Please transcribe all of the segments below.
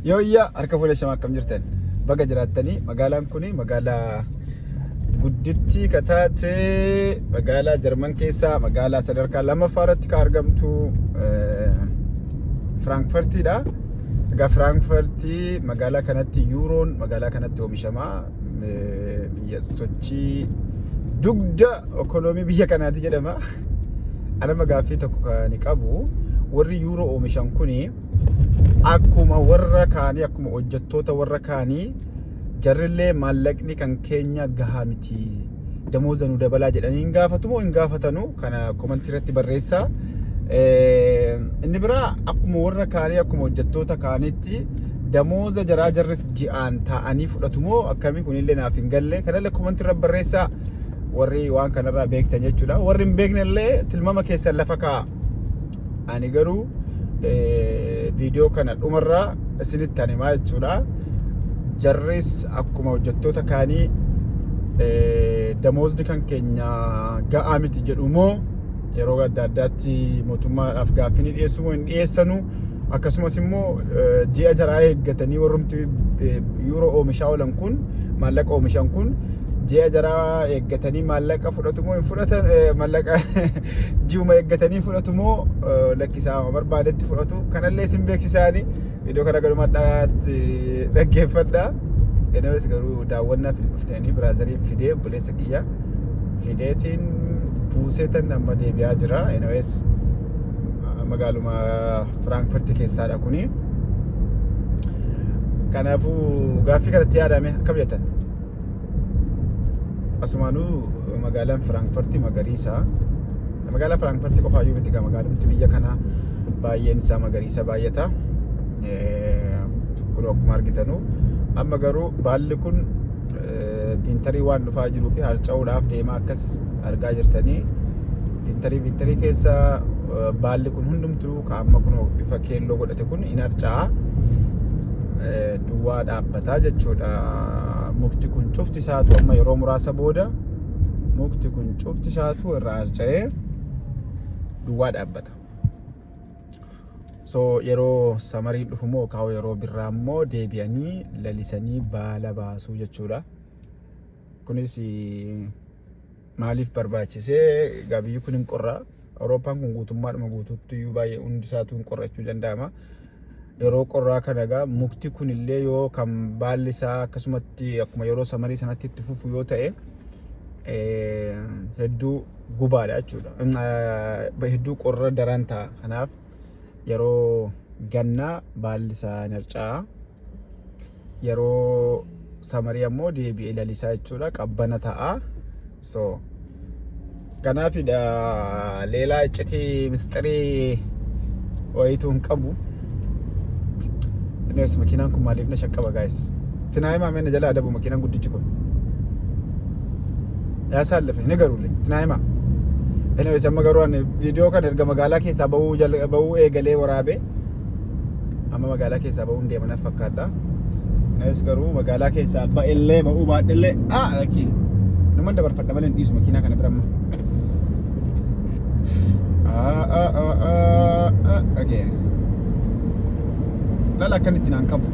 Yooyyaa harka fuula shamaa akkam jirtan baga jiraattanii magaalaan kuni magaalaa guddittii kataate magaalaa Jarman keessaa magaalaa sadarkaa lammaffaa irratti kan argamtu Frankfurtidha. Egaa Frankfurtii magaalaa kanatti yuuroon magaalaa kanatti oomishamaa biyya sochii dugda ekonomii biyya kanaati jedhama. Ana magaaffii tokko kan qabu warri yuuroo oomishan kuni akkuma warra kaanii akkuma hojjettoota warra kaanii jarrillee maallaqni kan keenya gahaa miti damooza nu dabalaa jedhanii hin gaafatu moo hin gaafatanu kana komentii irratti barreessaa. Inni biraa akkuma warra kaanii akkuma hojjettoota kaaniitti damooza jaraa jarris ji'aan taa'anii fudhatu moo akkamii kunillee naaf hin galle kanallee komentii irratti barreessaa. Warri waan kanarraa beektan jechuudha. Warri hin beeknellee tilmaama keessan lafa kaa'a. Ani garuu viidiyoo kana dhumarraa isinitti himaa jechuudha. Jarris akkuma hojjettoota kaanii damoozni kan keenya ga'aa miti jedhu moo yeroo adda addaatti mootummaadhaaf gaaffii ni dhiyeessu moo hin dhiyeessanu akkasumas immoo ji'a jaraa eeggatanii warrumti yuuroo oomishaa oolan kun maallaqa oomishan kun ji'a jaraa eeggatanii maallaqa fudhatu moo hin fudhatan maallaqa ji'uma eeggatanii fudhatu moo lakkisaa barbaadetti fudhatu kanallee isin beeksisaani viidiyoo kana garuma dhaggeeffadha. Enees garuu daawwannaaf hin dhufneenii biraazariin fidee obboleessa kiyya fideetiin buuseetan amma deebi'aa jira. Enees magaaluma Frankfurt keessaadha kuni. Kanaafuu gaaffii kanatti yaadame akkam jettan? Asumaanuu magaalaan Frankfurt magariisa. Magaalaa Frankfurt qofaayyuu miti egaa magaalumti biyya kana baay'een isaa magariisa baay'ata. Kun akkuma argitanu amma garuu baalli kun vintarii waan dhufaa jiruu fi harca'uudhaaf deemaa akkas argaa jirtanii. Vintarii keessa baalli kun hundumtuu amma kun bifa keelloo godhate kun in harca'a. Duwwaa dhaabbataa jechuudha. Mukti kun cufti isaatu amma yeroo muraasa booda mukti kun cufti isaatu irraa harca'ee duwwaa dhaabbata. So yeroo samariin dhufu moo kaa'u yeroo birraa immoo deebi'anii lalisanii baala baasuu jechuudha. Kunis maaliif barbaachisee egaa biyyi kun hin qorra. Awurooppaan kun guutummaadhuma guutuutti iyyuu baay'ee hundi isaatu hin qorrachuu danda'ama. Yeroo qorraa kana egaa mukti kun illee yoo kan baalli isaa akkasumatti akkuma yeroo samarii sanatti itti fufu yoo ta'e hedduu gubaadha jechuudha. Hedduu qorra daran ta'a. Kanaaf yeroo gannaa baalli isaa hin harca'a. Yeroo samarii ammoo deebi'ee lalisaa jechuudha. Qabbana ta'a. So kanaafidha leelaa iccitii mistirii wayituu hin qabu. Nes makiinaan kun maaliif na shaqqaba guys? Tinaayi maamee na jala adabu makiinaan guddichi kun. Yaa saallafe ni garuulle tinaayi maa. Enes amma garuu ani viidiyoo kana erga magaalaa keessaa bahuu eegalee waraabe amma magaalaa keessaa bahuun deema na fakkaadha. Enes garuu magaalaa keessaa ba'ellee bahuu baadhellee lakki naman dabarfadha malee hin dhiisu makiinaa kana bira amma. Okay. Lala akkanitti naan qabu.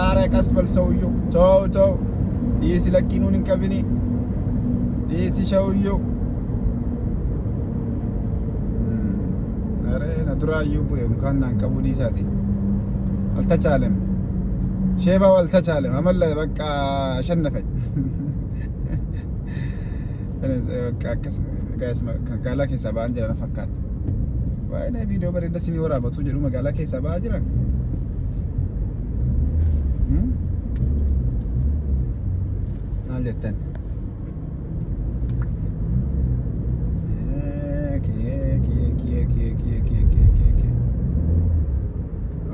Aara qasbal sawuyyoo. Too. Dhiisi lakkiinuun hin qabini. Dhiisi shawuyyoo. Aare na duraayyuu bu'e mukaan naan qabu dhiisaati. Waltachaalem. Sheebaa waltachaalem. Amalla bakka shannafe. Akkas magaalaa keessaa ba'an jira na fakkaata. Baay'ee viidiyoo bareeda sinii waraabatu jedhu magaalaa keessaa ba'aa jiran. Maal jettan?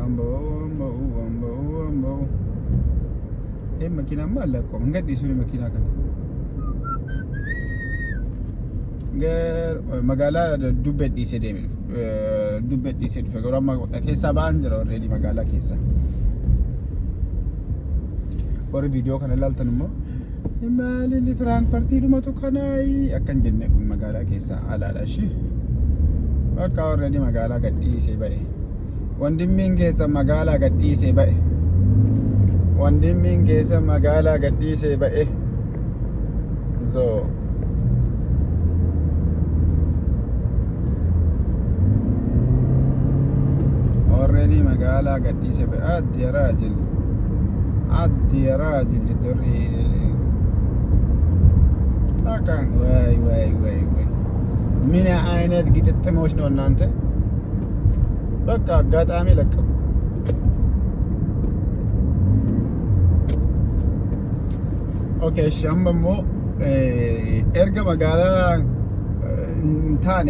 Amboo. Makiinaan maal lakkoo? Hin gadhiisuun makiinaa kana. Magaalaa Dubbee dhiisee deeme dhufe garuu amma keessaa ba'an jira already magaalaa keessa. Warri viidiyoo kana ilaaltan immoo maaliin Frankfurtii dhumatu kanaayi akkan jenne kun magaalaa keessa alaadha shi. Bakka already magaalaa gadhiisee ba'e. Wandimmiin keessa magaalaa gadhiisee ba'e. wandimmiin keessa magaalaa gadhiisee ba'e zoo already magaalaa gadhiisee ba'e addi raajil jedhorri አቃን ወይ ምን አይነት ግጥጥሞች ነው እናንተ? በቃ አጋጣሚ ለቀቁ። ኦኬ እሺ አምሞ ኤርገ መጋላ እንታኔ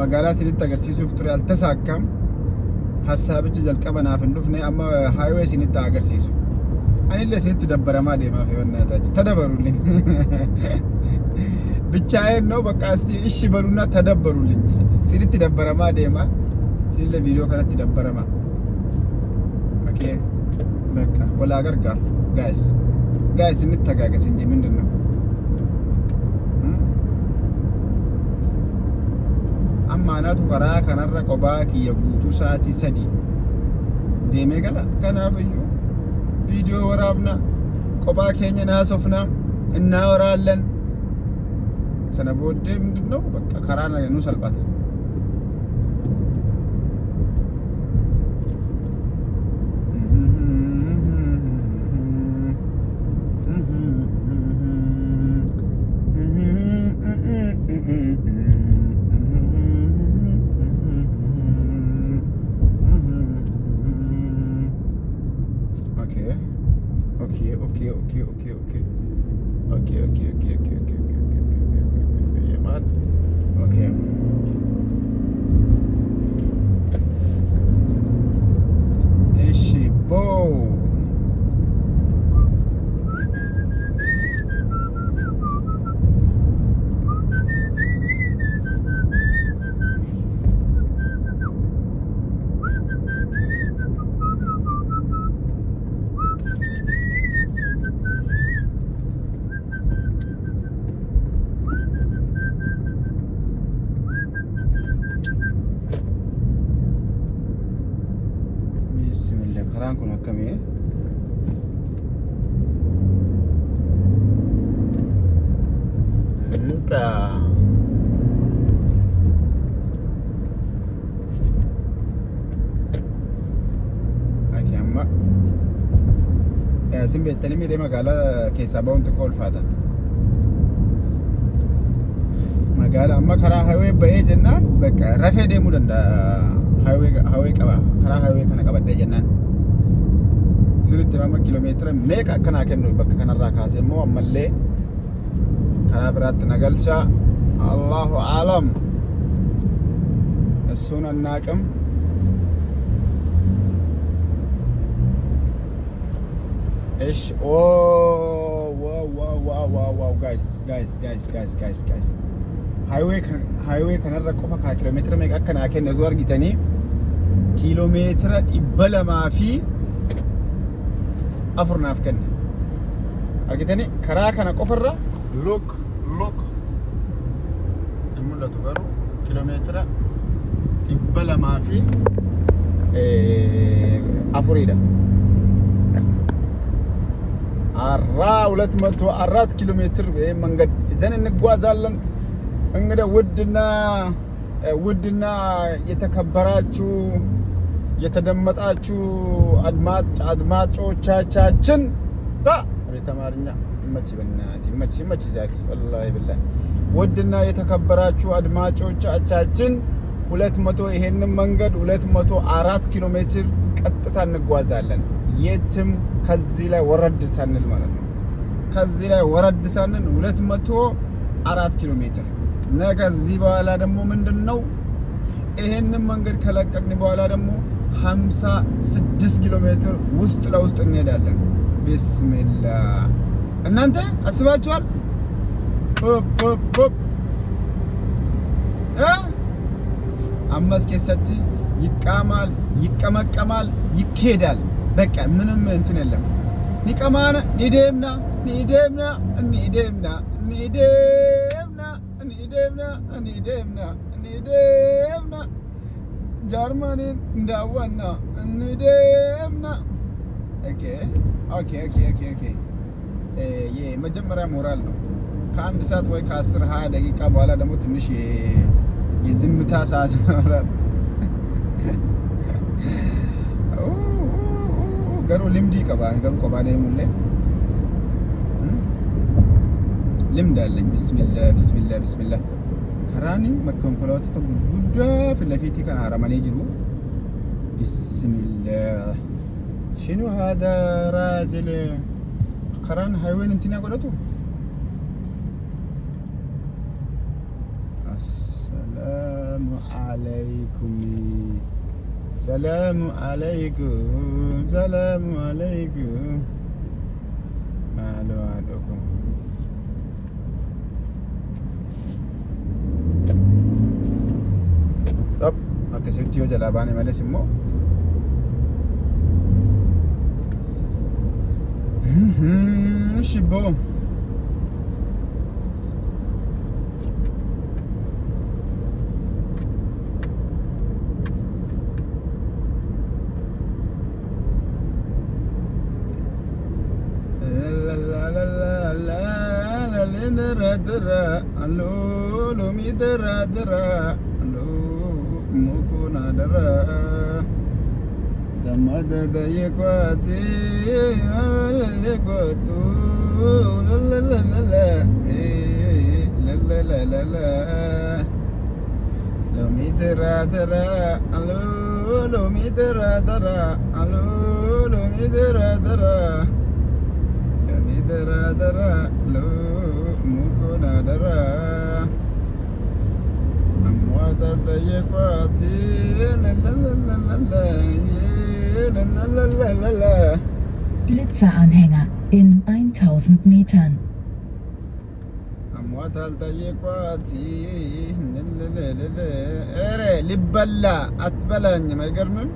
መጋላ ሲልት አገርሲሱፍ ቱሪ አልተሳካም። ሐሳብጅ ጀልቀበናፍ እንዱፍኔ አማ ሃይዌይ ሲንታ አገርሲሱ እኔ ለሲት ደበረማ ደማ ፈበናታች ተደበሩልኝ። ብቻዬን ነው በቃ እስቲ እሺ በሉና ተደበሩልኝ። ሲልት ደበረማ ደማ ሲለ ቪዲዮ ከነት ደበረማ ኦኬ በቃ ወላ ገርጋር ጋይስ እንተጋገስ እንጂ ምንድነው? አማናቱ ቀራ ከነረ ቆባ ከየጉቱ ሰዓት ሰዲ ደሜ ገላ ከናፍዩ ቪዲዮ ወራብና ቆባ ከኛ ናሶፍና እናወራለን። ሰነቦዴ ምንድነው? በቃ ከራና ነው ሰልባታ karaan kun akkamii amma isin beektanii miidhee magaalaa keessaa ba'uun xiqqoo ulfaata. Magaalaa amma karaa highway ba'ee jennaan bakka rafee deemuu danda'a. highway qaba karaa highway kana qabadde jennaan sirriitti amma kiiloomeetira meeqa akkanaa kennu bakka kanarraa kaasee immoo ammallee karaa biraatti nagalcha. Allahu aalam እሱን አናውቅም። እሺ ኦ ዋው ጋይስ highway kanarra qofa ka kiiloomeetira meeqa akkanaa kennu osoo argitanii kiiloomeetira 204 naaf kenne argitanii karaa kana qofarra look hin mul'atu garuu kiiloomeetira 204 204 ኪሎ ሜትር መንገድ ይዘን እንጓዛለን። እንግዲህ ውድና የተከበራችሁ የተደመጣችሁ አድማጮቻችን አቤት አማርኛ ይመች ዛኪ ወላሂ ቢላሂ ውድና የተከበራችሁ አድማጮቻችን 200 ይሄንን መንገድ 204 ኪሎ ሜትር ቀጥታ እንጓዛለን። የትም ከዚህ ላይ ወረድ ሳንል ማለት ነው። ከዚህ ላይ ወረድ ሳንል 204 ኪሎ ሜትር ነገ እዚህ በኋላ ደግሞ ምንድነው ይሄንን መንገድ ከለቀቅን በኋላ ደግሞ 56 ኪሎ ሜትር ውስጥ ለውስጥ እንሄዳለን። ቢስሚላህ እናንተ አስባችኋል? አማስ ከሰቲ ይቃማል፣ ይቀመቀማል፣ ይኬዳል። በቃ ምንም እንትን የለም። ኒቀማና ኒደምና ጃርማኒን እንዳዋና ኒደምና ኦኬ ኦኬ ኦኬ ኦኬ ኦኬ የመጀመሪያ ሞራል ነው። ከአንድ ሰዓት ወይ ከ10-20 ደቂቃ በኋላ ደግሞ ትንሽ የዝምታ ሰዓት ይኖራል። ገሩ ልምድ ይቀባል ገሩ ቆባኔ ሙሌ ልምድ አለኝ። ቢስሚላህ ቢስሚላህ ቢስሚላህ ከራኒ መኮንኮላቱ ተጉጉዳ ፍለፊቲ ከን ሀረማኔ ጅሩ ቢስሚላህ ሽኑ ሀዳ ራጅል ከራን ሃይዌን እንትን ያቆረጡ አሰላሙ አለይኩም ሰላሙ አለይኩም ሰላሙ አለይኩም አሎ አለኩም طب akkasitti yoo jalaa baane males immoo shibbo dara allo lomi dara dara allo mukuna dara damada da yekwati le kwatu la la la la la la la la lomi dara dara allo lomi dara dara allo lomi dara dara lomi dara dara lo mukuna dara amwata tayekwati la la la la la la. Blitzeranhänger in 1000 Metern. amwata tayekwati ere liballa atbalany አይገርምም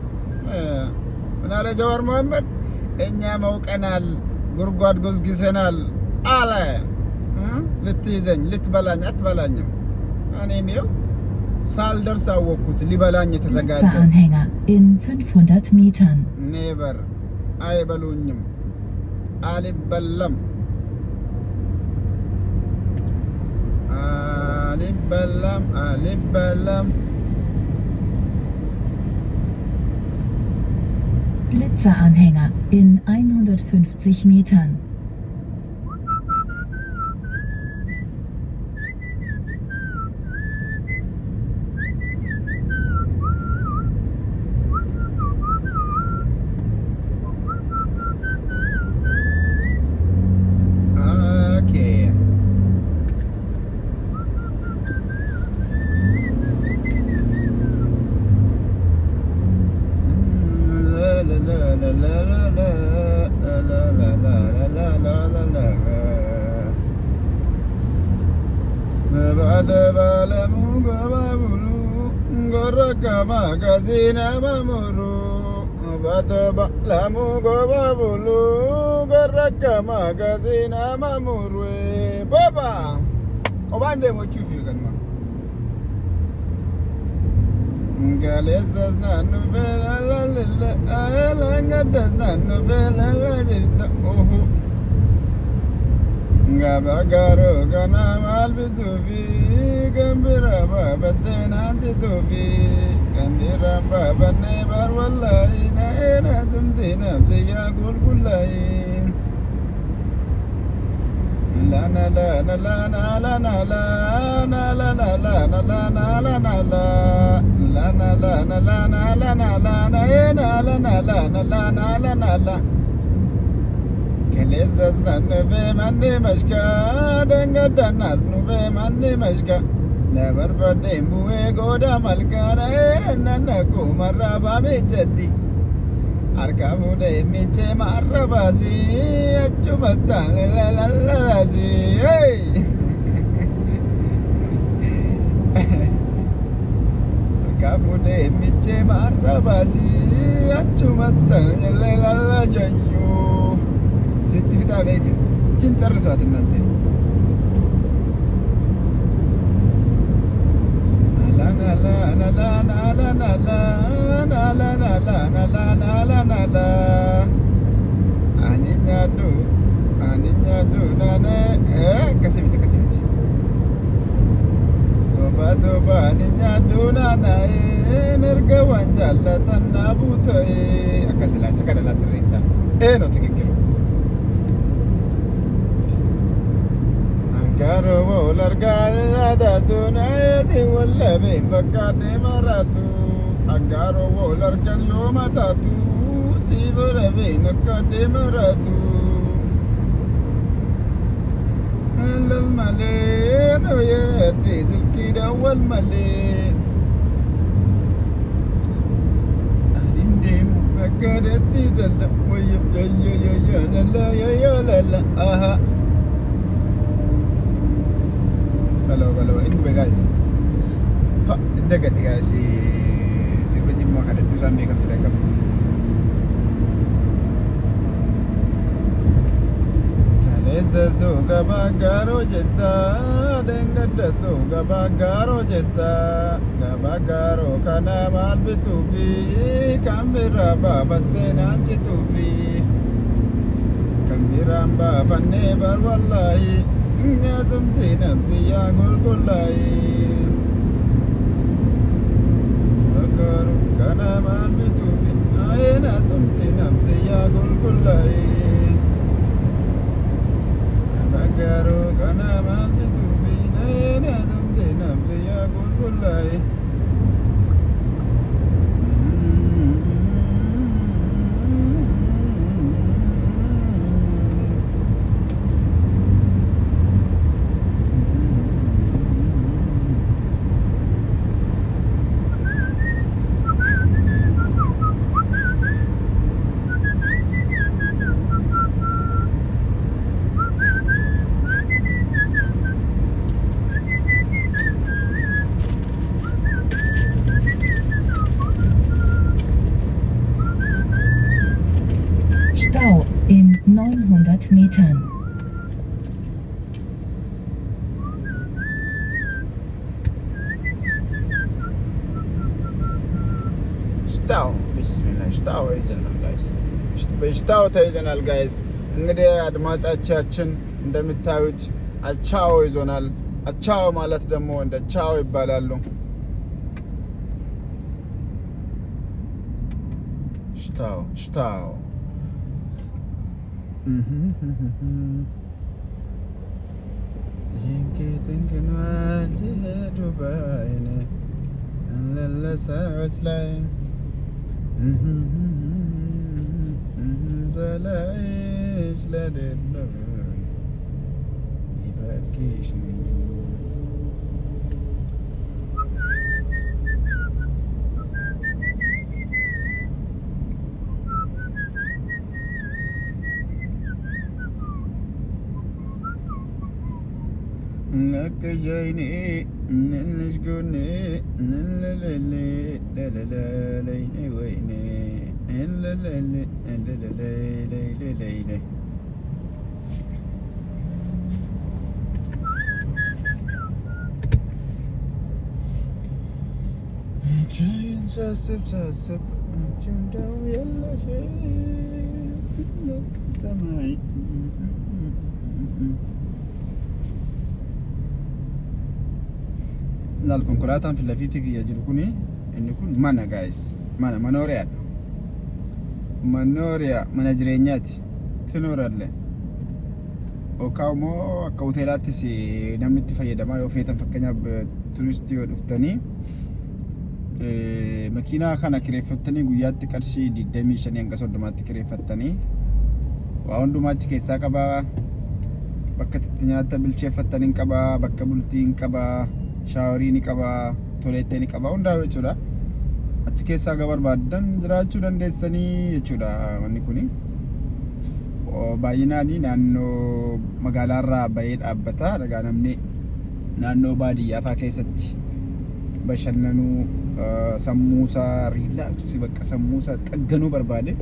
ምን አለ ጀዋር መሐመድ እኛ መውቀናል ጉርጓድ ጎዝግዘናል አለ ልትይዘኝ ልትበላኝ አትበላኝም እኔም ይኸው ሳልደርስ አወቅኩት ሊበላኝ የተዘጋጀ Blitzeranhänger in 500 Metern. ኔቨር አይበሉኝም አልበለም አልበለም አልበለም Blitzeranhänger in 150 Metern. magazine mamuru batoba lamu gobabulu goraka magazine mamuru baba obande mochufi kanma ngalezas nanu bela la la ala ngadas nanu bela la jirta ohu ngabagaro kana malbiduvi gambira babatena jituvi gambira babane bar wallahi na ena dumdina tiya gulgulai la na la na la na la na la na la na la na la na la na la la na la na la na la na la na ena la na la na la na la na la kelezas nube mande mashka dengadas nube mande mashka never bade mbuwe goda malkana erana ko maraba mejati arkabu de meche marabasi achumata la la la si hey arkabu de meche marabasi achumata la la la yo ስትፍታ በይስ እችን ጨርሷት እናንተ አላና ላና ላና ላና ላና ላና ላና ላና ላና ani nyaadhu naana akkasii toba ani nyaadhu naana erga waan jaallatan naa buuta'e akkasii laasa kana laasirreessa nuti geggeru angaaroo wal argaa yaadatu naayeti wallabeen bakkaadhee maraatu angaaroo wal argan yoo mataatu siifadhabeen akkaadhee maraatu lal malee nooyedhee silkiidhaan wal malee anin deemu akkaadatti dalla wayyo lalla aha Hello, ini guys. Pak, dekat guys si Jimmo ada tu sambil kan tu dekat. Kalesa soga bagaro jeta, dengar dah soga bagaro jeta, bagaro kana mal betubi, kambira babate nanti tubi, kambira babane barwallahi. Nga tumti namsi ya gulgulai Agaru kana man bitubi Ayena tumti namsi ya gulgulai Agaru kana man bitubi Ayena tumti namsi ya gulgulai Stau in 900 Metern. Stau, bismillah, stau ይዘናል ጋይስ። በስታው ተይዘናል ጋይስ። እንግዲህ አድማጫችን እንደምታዩት አቻው ይዞናል። አቻው ማለት ደግሞ እንደ ቻው ይባላሉ። ስታው ይንከተንከናል ሲሄዱ ባይኔ ለለሰዎች ላይ ዘላይሽ ለሌለው ይበኪሽ ነከጃይኔ ነልሽ ጎኔ ነለለለ ለለለለይኔ ወይኔ ለለለ ለለለለለለለ ቻይን ሳስብ አንቺ እንደው የለሽ ሰማይ Laal konkolaataan filafiitti kiyya jiru kuni inni kun mana guys, mana manooriyaadha. Manooriyaa mana jireenyaati. Tinoorallee yookaan immoo akka hoteelaattis namni itti fayyadamaa yoo feetan fakkeenyaaf turistii yoo dhuftanii makiinaa kana kireeffattanii guyyaatti qarshii 25 hanga 30tti kireeffattanii waa hundumaa achi keessaa qabaa. Bakka itti nyaata bilcheeffattanii qabaa, bakka bultii qabaa. Shaaworii ni qaba, toiletii ni qaba, hundaa jechuudha. Achi keessaa akka barbaadan jiraachuu dandeessanii jechuudha wanni kuni. Baay'inaan naannoo magaalaarraa bahee dhaabbata. Dhagaa namni naannoo baadiyyaa fa'aa keessatti bashannanuu sammuusaa riilaaksii bakka sammuusaa xagganuu barbaade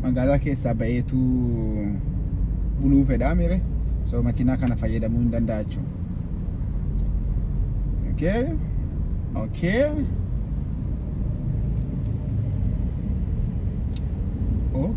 magaalaa keessaa baheetu buluu fedhaa mire. So makiinaa kana fayyadamuu hin danda'a jechuudha. Okay. Oh.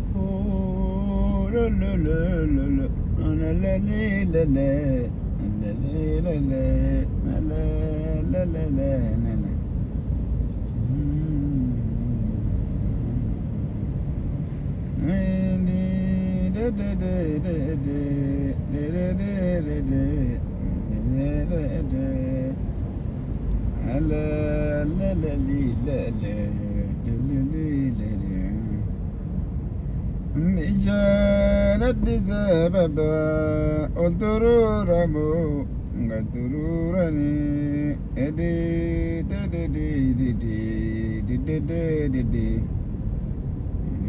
Addis Ababa Oltururamu Gatururani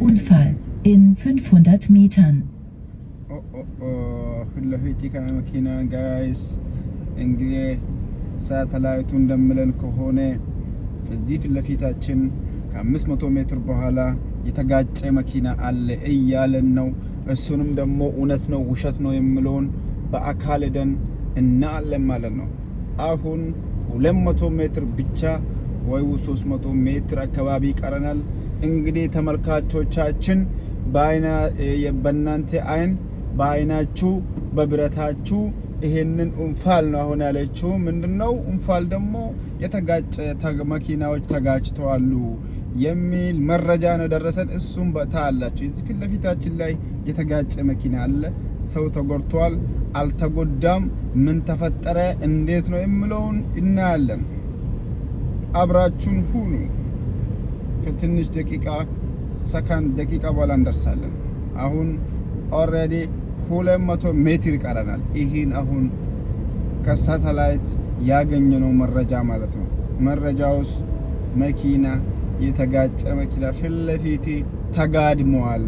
Unfall in 500 Metern. ለፊት ከመኪና ጋይስ እንግዲህ ሳተላይቱ እንደምለን ከሆነ እዚህ ፊት ለፊታችን ከ500 ሜትር በኋላ የተጋጨ መኪና አለ እያለን ነው። እሱንም ደግሞ እውነት ነው ውሸት ነው የሚለውን በአካል ሄደን እናያለን ማለት ነው። አሁን 200 ሜትር ብቻ ወይ 300 ሜትር አካባቢ ቀረናል። እንግዲህ ተመልካቾቻችን በእናንተ አይን በአይናችሁ በብረታችሁ ይሄንን እንፋል ነው አሁን ያለችው። ምንድነው እንፋል ደግሞ የተጋጨ መኪናዎች ተጋጭተዋል የሚል መረጃ ነው ደረሰን። እሱም በታላችሁ እዚህ ፊት ለፊታችን ላይ የተጋጨ መኪና አለ። ሰው ተጎድቷል አልተጎዳም፣ ምን ተፈጠረ እንዴት ነው የሚለውን እናያለን። አብራችሁን ሁኑ። ከትንሽ ደቂቃ በኋላ እንደርሳለን። አሁን ኦልሬዲ 200 ሜትር ይቀረናል። ይህን አሁን ከሳተላይት ያገኘነው መረጃ ማለት ነው። መረጃውስ መኪና የተጋጨ መኪና ፊት ለፊቴ ተጋድመዋል፣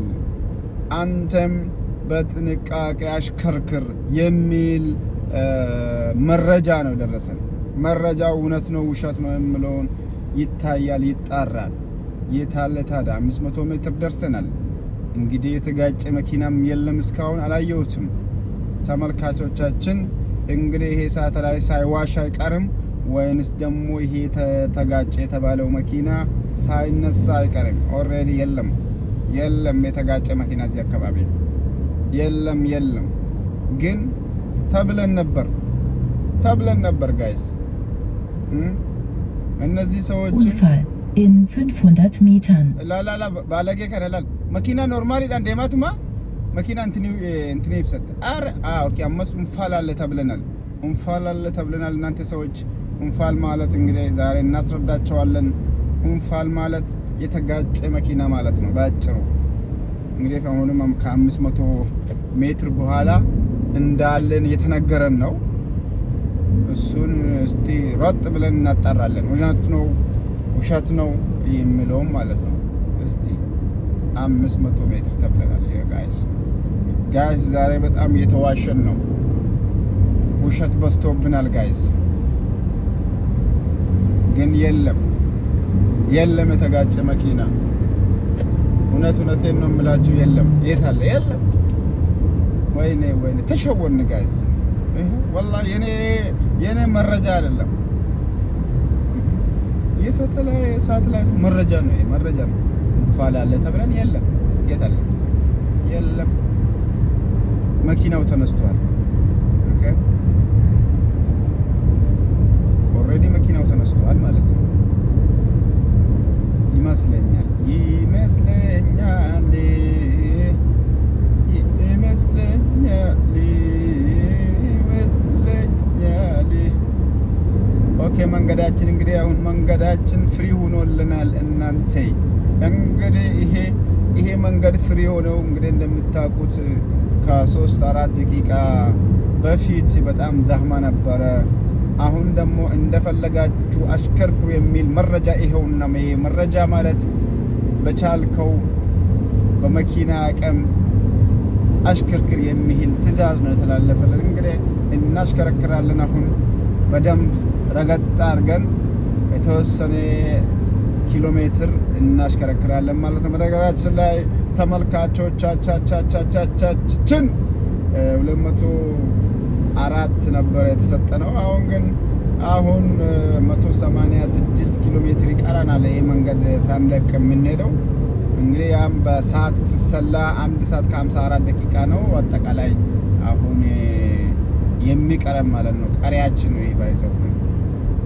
አንተም በጥንቃቄ አሽከርክር የሚል መረጃ ነው ደረሰን። መረጃው እውነት ነው ውሸት ነው የሚለውን ይታያል፣ ይጣራል። የታለ ታዲያ 500 ሜትር ደርሰናል። እንግዲህ የተጋጨ መኪናም የለም እስካሁን አላየሁትም። ተመልካቾቻችን እንግዲህ ይሄ ሳተላይት ሳይዋሽ አይቀርም ወይንስ ደግሞ ይሄ ተጋጨ የተባለው መኪና ሳይነሳ አይቀርም? ኦልሬዲ የለም የተጋጨ መኪና እዚህ አካባቢ የለም። ግን ተብለን ነበር ጋይስ። እነዚህ ሰዎች Unfall in 500 Metern. ላላላ ባለጌ ከነላል መኪና ኖርማሊ ዳንዴማቱማ መኪና እንትኒ ይብሰጥ አረ ኦኬ አመስ እንፋል አለ ተብለናል። እናንተ ሰዎች እንፋል ማለት እንግዲህ ዛሬ እናስረዳቸዋለን። እንፋል ማለት የተጋጨ መኪና ማለት ነው ባጭሩ። እንግዲህ አሁንም ከ500 ሜትር በኋላ እንዳለን የተነገረን ነው። እሱን እስቲ ሮጥ ብለን እናጣራለን። እውነት ነው ውሸት ነው የሚለውም ማለት ነው። እስቲ 500 ሜትር ተብለናል ጋይስ። ዛሬ በጣም እየተዋሸን ነው። ውሸት በዝቶብናል ጋይስ። ግን የለም የተጋጨ መኪና። እውነቴን ነው የምላችሁ የለም። የት አለ? የለም። ወይኔ ተሸወርን ጋይስ። ወላሂ የኔ መረጃ አይደለም፣ የሳተላይቱ መረጃ ነው። እንፋል አለ ተብለን የለም። የት አለ? የለም። መኪናው ተነስቷል። ኦኬ ኦልሬዲ መኪናው ተነስቷል ማለት ነው ይመስለኛል። ኦኬ መንገዳችን እንግዲህ አሁን መንገዳችን ፍሪ ሆኖልናል። እናንተ እንግዲህ ይሄ መንገድ ፍሪ ሆነው እንግዲህ እንደምታውቁት ከ3-4 ደቂቃ በፊት በጣም ዛህማ ነበረ። አሁን ደግሞ እንደፈለጋችሁ አሽከርክሩ የሚል መረጃ ይሄውና። መረጃ ማለት በቻልከው በመኪና አቅም አሽከርክር የሚል ትዕዛዝ ነው የተላለፈልን። እንግዲህ እናሽከረክራለን። አሁን በደንብ ረገጥ አድርገን የተወሰነ ኪሎ ሜትር እናሽከረክራለን ማለት ነው። በነገራችን ላይ ተመልካቾቻችን 204 ነበር የተሰጠነው። አሁን 186 ኪሎ ሜትር ይቀረናል። ይሄ መንገድ ሳንለቅ የምንሄደው እንግዲህ ያም በሰዓት ሲሰላ 1 ሰዓት ከ54 ደቂቃ ነው አጠቃላይ አሁን የሚቀረም ማለት ነው። ቀሪያችን ነው ይሄ ባይዘው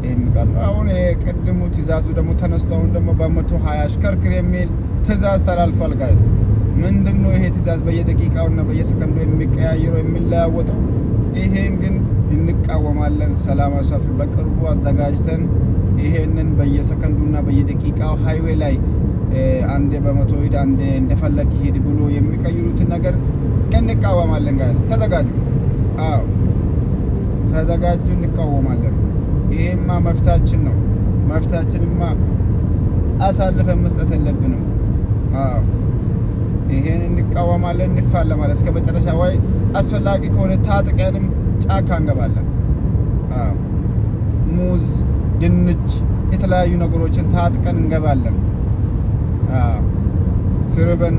የሚቀር ነው። አሁን ቅድሙ ትእዛዙ ደግሞ ተነስቶ አሁን ደግሞ በ120 አሽከርክር የሚል ትእዛዝ ተላልፏል። ጋይስ ምንድነው ይሄ ትእዛዝ? በየደቂቃውና በየሰከንዱ የሚቀያየረው የሚለያወጠው። ይሄን ግን እንቃወማለን። ሰላማዊ ሰልፍ በቅርቡ አዘጋጅተን ይሄንን በየሰከንዱና በየደቂቃው ሃይዌይ ላይ አንዴ በመቶ ሂድ አንዴ እንደፈለግ ሂድ ብሎ የሚቀይሩትን ነገር እንቃወማለን። ጋይስ ተዘጋጁ። አዎ ተዘጋጁ፣ እንቃወማለን። ይሄማ መፍታችን ነው። መፍታችንማ አሳልፈን መስጠት የለብንም። አዎ ይሄን እንቃወማለን፣ እንፋለማለን እስከ መጨረሻ። ወይ አስፈላጊ ከሆነ ታጥቀንም ጫካ እንገባለን። አዎ ሙዝ፣ ድንች፣ የተለያዩ ነገሮችን ታጥቀን እንገባለን። አዎ ስርበን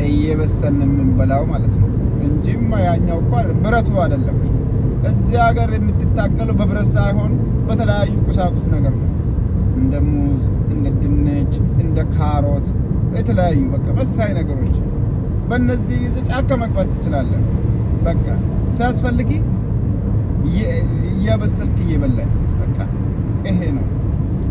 እየበሰልን የምንበላው ማለት ነው እንጂማ ያኛው እኮ ብረቱ አይደለም። እዚህ ሀገር የምትታገለው በብረት ሳይሆን በተለያዩ ቁሳቁስ ነገር ነው። እንደ ሙዝ፣ እንደ ድንች፣ እንደ ካሮት የተለያዩ በቃ መሳይ ነገሮች። በእነዚህ ይዘህ ጫካ መግባት ትችላለህ። በቃ ሲያስፈልግ እያበሰልክ እየበላህ በቃ ይሄ ነው።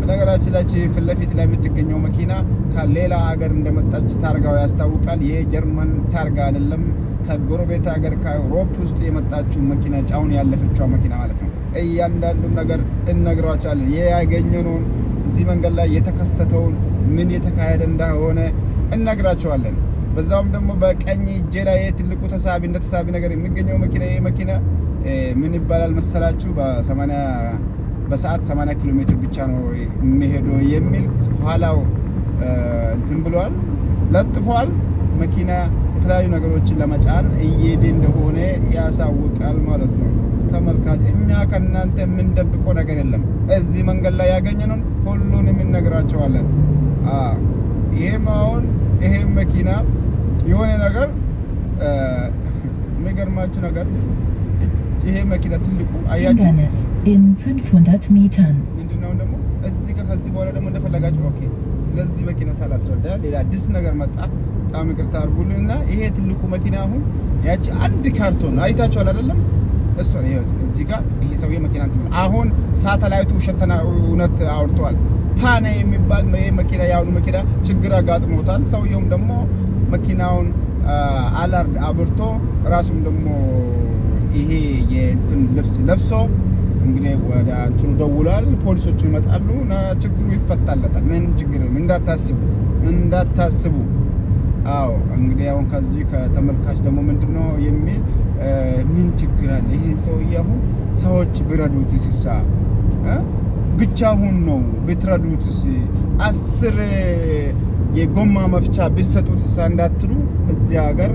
በነገራችን ላይ ፊት ለፊት ላይ የምትገኘው መኪና ከሌላ ሀገር እንደመጣች ታርጋው ያስታውቃል። የጀርመን ታርጋ አይደለም። ከጎረቤት ሀገር ከአውሮፓ ውስጥ የመጣችው መኪና አሁን ያለፈችው መኪና ማለት ነው። እያንዳንዱን ነገር እንነግራቸዋለን። ያገኘነውን እዚህ መንገድ ላይ የተከሰተውን ምን የተካሄደ እንደሆነ እንነግራቸዋለን። በዛውም ደግሞ በቀኝ እጄ ላይ ትልቁ ተሳቢ እንደ ተሳቢ ነገር የሚገኘው መኪና ይሄ መኪና ምን ይባላል መሰላችሁ? በሰዓት 80 ኪሎ ሜትር ብቻ ነው የሚሄደው የሚል ኋላው እንትን ብሏል፣ ለጥፏል። መኪና የተለያዩ ነገሮችን ለመጫን እየሄደ እንደሆነ ያሳውቃል ማለት ነው። ተመልካች እኛ ከእናንተ የምንደብቀው ነገር የለም። እዚህ መንገድ ላይ ያገኘነውን ሁሉንም እንነግራቸዋለን። ይሄም አሁን ይሄም መኪና የሆነ ነገር የሚገርማችሁ ነገር ይሄ መኪና ትልቁ አያችሁ in 500 Metern ምንድነው ደግሞ እዚህ ከዚህ በኋላ ደግሞ እንደፈለጋችሁ ኦኬ። ስለዚህ መኪና ሳላስረዳ ሌላ አዲስ ነገር መጣ። በጣም ይቅርታ አድርጉልኝና ይሄ ትልቁ መኪና አሁን ያቺ አንድ ካርቶን አይታችኋል አይደለም? እሱ ነው ይሄ እዚህ ጋር ይሄ ሰውዬ መኪና እንትን አሁን ሳተላይቱ ውሸትና እውነት አውርተዋል። ፓና የሚባል መኪና ያሁኑ መኪና ችግር አጋጥሞታል። ሰውየውም ደግሞ መኪናውን አላርድ አብርቶ ራሱም ደግሞ ይሄ የእንትን ልብስ ለብሶ እንግዲህ ወደ እንትኑ ደውሏል። ፖሊሶቹ ይመጣሉ እና ችግሩ ይፈታለታል። ምን ችግር እንዳታስቡ። አዎ እንግዲህ አሁን ከዚህ ከተመልካች ደግሞ ምንድነው የሚል ምን ችግር አለ? ይሄ ሰውዬ አሁን ሰዎች ቢረዱትስ ብቻውን ነው ብትረዱትስ 10 የጎማ መፍቻ ቢሰጡትስ እንዳትሉ። እዚህ ሀገር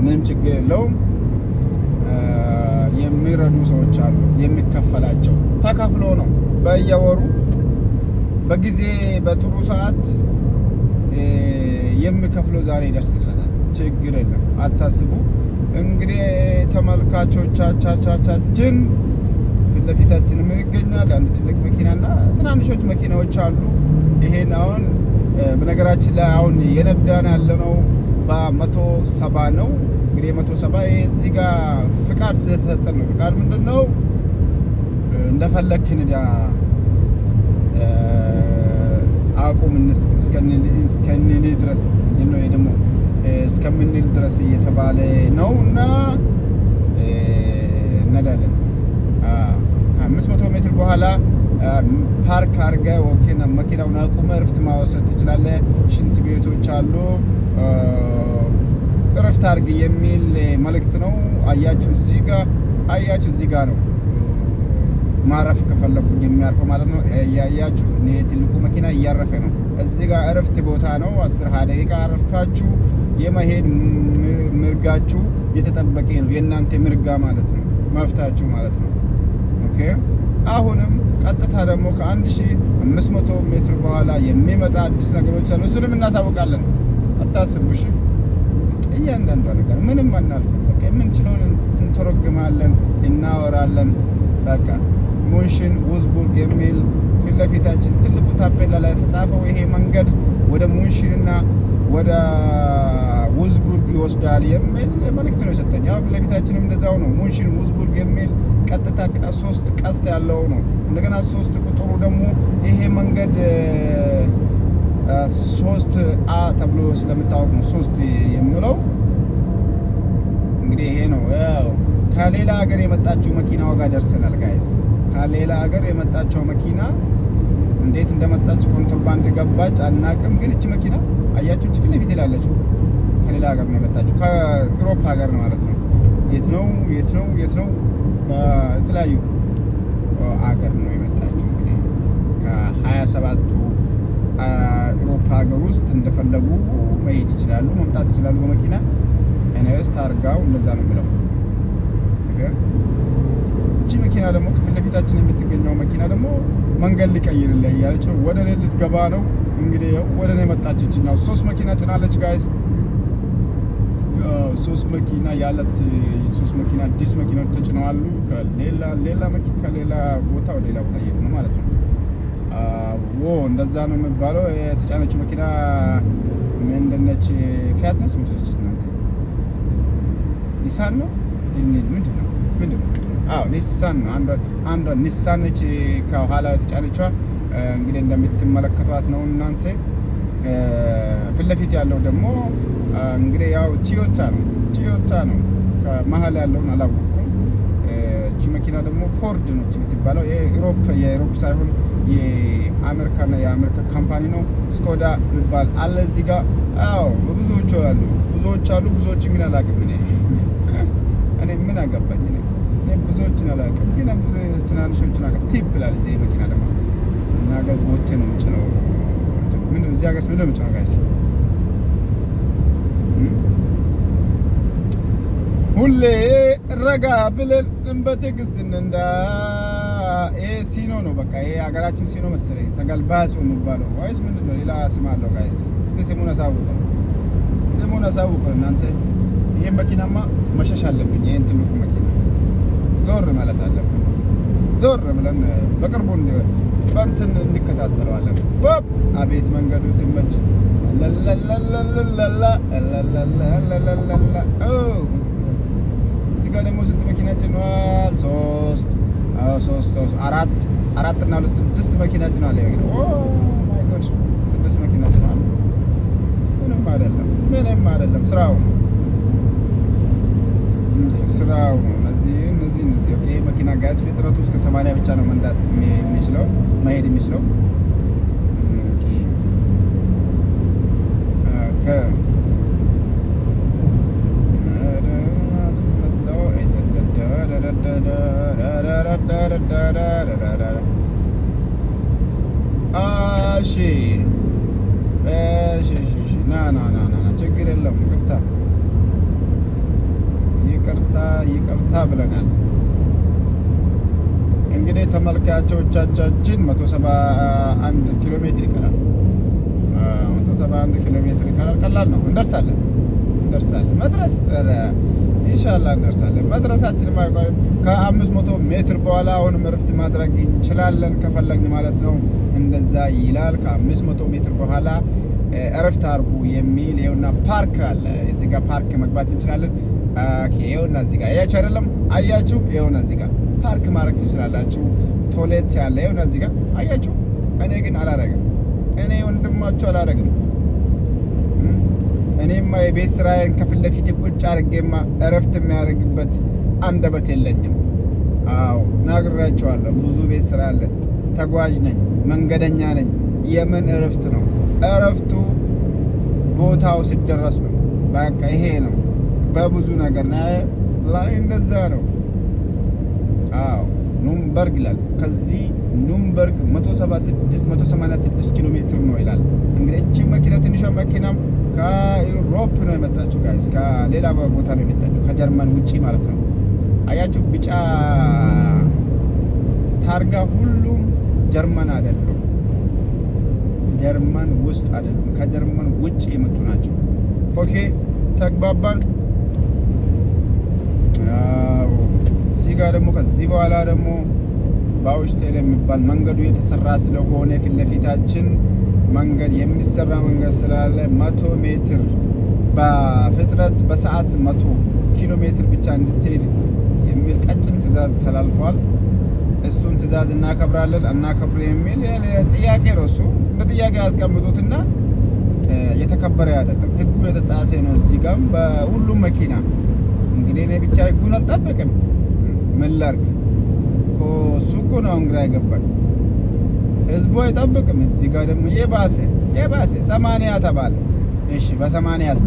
ምንም ችግር የለውም። የሚረዱ ሰዎች አሉ። የሚከፈላቸው ተከፍሎ ነው በየወሩ በጊዜ በጥሩ ሰዓት የሚከፍለው ዛሬ ይደርስልናል። ችግር የለም፣ አታስቡ። እንግዲህ ተመልካቾቻችን ፊት ለፊታችን ምን ይገኛል? አንድ ትልቅ መኪናና ትናንሾች መኪናዎች አሉ። ይሄን አሁን በነገራችን ላይ አሁን የነዳን ያለነው በ170 ነው። እንግዲህ 170 እዚህ ጋር ፍቃድ ስለተሰጠን ነው። ፍቃድ ምንድነው? እንደፈለክ ንዳ አቁም እስከንል ድረስ ነው ደግሞ እስከምንል ድረስ እየተባለ ነው እና ነዳለን። ከ500 ሜትር በኋላ ፓርክ አድርገህ ወኪና መኪናውን አቁመህ እረፍት ማውሰድ ትችላለህ። ሽንት ቤቶች አሉ። እረፍት አድርግ የሚል መልእክት ነው። አያችሁ እዚህ ጋር ነው ማረፍ ከፈለኩኝ የሚያርፈው ማለት ነው። ያያችሁ እኔ ትልቁ መኪና እያረፈ ነው። እዚህ ጋር እረፍት ቦታ ነው። 10-20 ደቂቃ አረፋችሁ የመሄድ ምርጋችሁ የተጠበቀ ነው። የእናንተ ምርጋ ማለት ነው፣ መፍታችሁ ማለት ነው። ኦኬ አሁንም ቀጥታ ደግሞ ከ1500 ሜትር በኋላ የሚመጣ አዲስ ነገሮች አሉ። እሱንም እናሳውቃለን። አታስቡ እሺ። እያንዳንዷ ነገር ምንም አናልፍም። በቃ የምንችለውን እንተረጉማለን፣ እናወራለን። በቃ ሙንሽን ውዝቡርግ የሚል ፊት ለፊታችን ትልቁ ታፔላ ላይ ተጻፈው ይሄ መንገድ ወደ ሙንሽንና ወደ ውዝቡርግ ይወስዳል የሚል መልእክት ነው የሰጠኝ። ያው ፊት ለፊታችንም እንደዛው ነው። ሙንሽን ውዝቡርግ የሚል ቀጥታ 3 ቀስት ያለው ነው። እንደገና 3 ቁጥሩ ደግሞ ይሄ መንገድ 3A ተብሎ ስለምታወቅ ነው 3 የምለው። እንግዲህ ይሄ ነው። ያው ከሌላ ሀገር የመጣችው መኪናው ጋር ደርሰናል ጋይስ። ከሌላ ሀገር የመጣችው መኪና እንዴት እንደመጣች ኮንትሮባንድ ገባች አናቅም። ግን እቺ መኪና አያችሁ፣ እቺ ፊት ለፊት ያለችው ከሌላ ሀገር ነው የመጣችው። ከአውሮፓ ሀገር ነው ማለት ነው። የት ነው? ከተለያዩ ሀገር ነው የመጣችው። እንግዲህ ከ27ቱ አውሮፓ ሀገር ውስጥ እንደፈለጉ መሄድ ይችላሉ፣ መምጣት ይችላሉ በመኪና። ኤንኤስ ታርጋው እንደዛ ነው የሚለው። እቺ መኪና ደግሞ ከፊት ለፊታችን የምትገኘው መኪና ደግሞ መንገድ ሊቀይርልኝ እያለች ወደ እኔ ልትገባ ነው። እንግዲህ ወደ እኔ መጣች። እችኛው 3 መኪና ጭናለች ጋይስ። 3 መኪና ያለት 3 መኪና አዲስ መኪናዎች ተጭነዋሉ። ከሌላ ቦታ ወደ ሌላ ቦታ እየሄዱ ነው ማለት ነው። እንደዛ ነው የሚባለው። የተጫነችው መኪና ምንድነች? ፊያት ነች? ምንድነች? እናንተ ኒሳን ነው? ምንድን ነው? ኒሳን ነው። አንዷ ኒሳን ነች ከኋላ የተጫነችዋ። እንግዲህ እንደምትመለከቷት ነው እናንተ። ፊት ለፊት ያለው ደግሞ እንግዲህ ያው ቶዮታ ነው። ከመሀል ያለውን አላወቅኩም። እቺ መኪና ደግሞ ፎርድ ነች የምትባለው። የዩሮፕ ሳይሆን የአሜሪካ ካምፓኒ ነው። ስኮዳ የሚባል አለ እዚህ ጋር። ብዙዎች አሉ። ብዙዎችን ግን አላውቅም። እኔ ምን አገባኝ? እኔ ብዙዎችን አላውቅም፣ ግን ትናንሾችን አውቃለሁ። ቲፕ ይላል እዚህ መኪና ደግሞ እኛ ሀገር ቦቴ ነው የምጭነው። ምንድን እዚህ ሀገር ምንድን ነው የምጭነው ጋይስ? ሁሌ ረጋ ብለን በትዕግስት እንንዳ። ይሄ ሲኖ ነው በቃ። ይሄ ሀገራችን ሲኖ መሰለኝ ተገልባጭ የሚባለው ወይስ ምንድን ነው? ሌላ ስም አለው ጋይስ። እስቲ ስሙን አሳውቁን እናንተ። ይሄን መኪናማ መሸሽ አለብኝ። ይሄን ትልቁ መኪና ዞር ማለት አለብን። ዞር ብለን በቅርቡ በእንትን እንከታተለዋለን። አቤት መንገዱ ሲመች። እዚህ ጋር ደግሞ ስንት መኪና ጭነዋል? 4 እና 6 መኪና ጭነዋል። ማይ ጎድ 6 መኪና ጭነዋል። ምንም አይደለም። ስራው ነው። እነዚህ ኦኬ። መኪና ጋዝ ፍጥነቱ እስከ 80 ብቻ ነው መንዳት የሚችለው መሄድ የሚችለው። ኦኬ ችግር የለውም። ይቅርታ ብለናል። እንግዲህ ተመልካቾቻችን 171 ኪሎ ሜትር ይቀራል። 171 ኪሎ ሜትር ይቀራል። ቀላል ነው። እንደርሳለን። መድረስ ኢንሻአላህ እንደርሳለን። መድረሳችን ማይቆም ከ500 ሜትር በኋላ አሁንም እረፍት ማድረግ እንችላለን ከፈለግን ማለት ነው። እንደዛ ይላል። ከ500 ሜትር በኋላ እረፍት አርጉ የሚል ይኸውና ፓርክ አለ። እዚህ ጋር ፓርክ መግባት እንችላለን። ይኸውና እዚህ ጋር አያችሁ አይደለም? አያችሁ? ይኸውና እዚህ ጋር ፓርክ ማድረግ ትችላላችሁ። ቶሌት ያለ ይኸውና እዚህ ጋር አያችሁ። እኔ ግን አላረግም። እኔ ወንድማችሁ አላረግም። እኔማ የቤት ስራዬን ከፊት ለፊት ቁጭ አድርጌማ እረፍት የሚያደርግበት አንደበት የለኝም። ነግራችኋለሁ። ብዙ ቤት ስራ አለ። ተጓዥ ነኝ፣ መንገደኛ ነኝ። የምን እረፍት ነው? እረፍቱ ቦታው ሲደረስ ነው። በቃ ይሄ ነው። በብዙ ነገር ላይ እንደዛ ነው። ኑምበርግ ይላል። ከዚህ ኑምበርግ 186 ኪሎ ሜትር ነው ይላል። እንግዲህ እቺ መኪና ትንሿ መኪናም ከዩሮፕ ነው የመጣችው ጋይስ። ከሌላ ቦታ ነው የመጣችው፣ ከጀርመን ውጪ ማለት ነው። አያችሁ፣ ቢጫ ታርጋ ሁሉም ጀርመን አይደሉም፣ ጀርመን ውስጥ አይደሉም፣ ከጀርመን ውጪ የመጡ ናቸው። ኦኬ ተግባባን። እዚህ ጋር ደግሞ ከዚህ በኋላ ደግሞ ባውሽቴል የሚባል መንገዱ የተሰራ ስለሆነ ፊት ለፊታችን መንገድ የሚሰራ መንገድ ስላለ 100 ሜትር በፍጥነት በሰዓት 100 ኪሎ ሜትር ብቻ እንድትሄድ የሚል ቀጭን ትዕዛዝ ተላልፏል። እሱን ትዕዛዝ እናከብራለን አናከብር የሚል ጥያቄ ነው። እሱ እንደ ጥያቄ ያስቀምጡትና የተከበረ አይደለም፣ ህጉ የተጣሰ ነው። እዚህ ጋርም በሁሉም መኪና እንግዲህ እኔ ብቻ ህጉን አልጠብቅም ምን ላድርግ እኮ እሱ እኮ ነው እንግዲህ አይገባል። ህዝቡ አይጠብቅም። እዚህ ጋር ደግሞ የባሰ 80 ተባለ። እሺ በ80ስ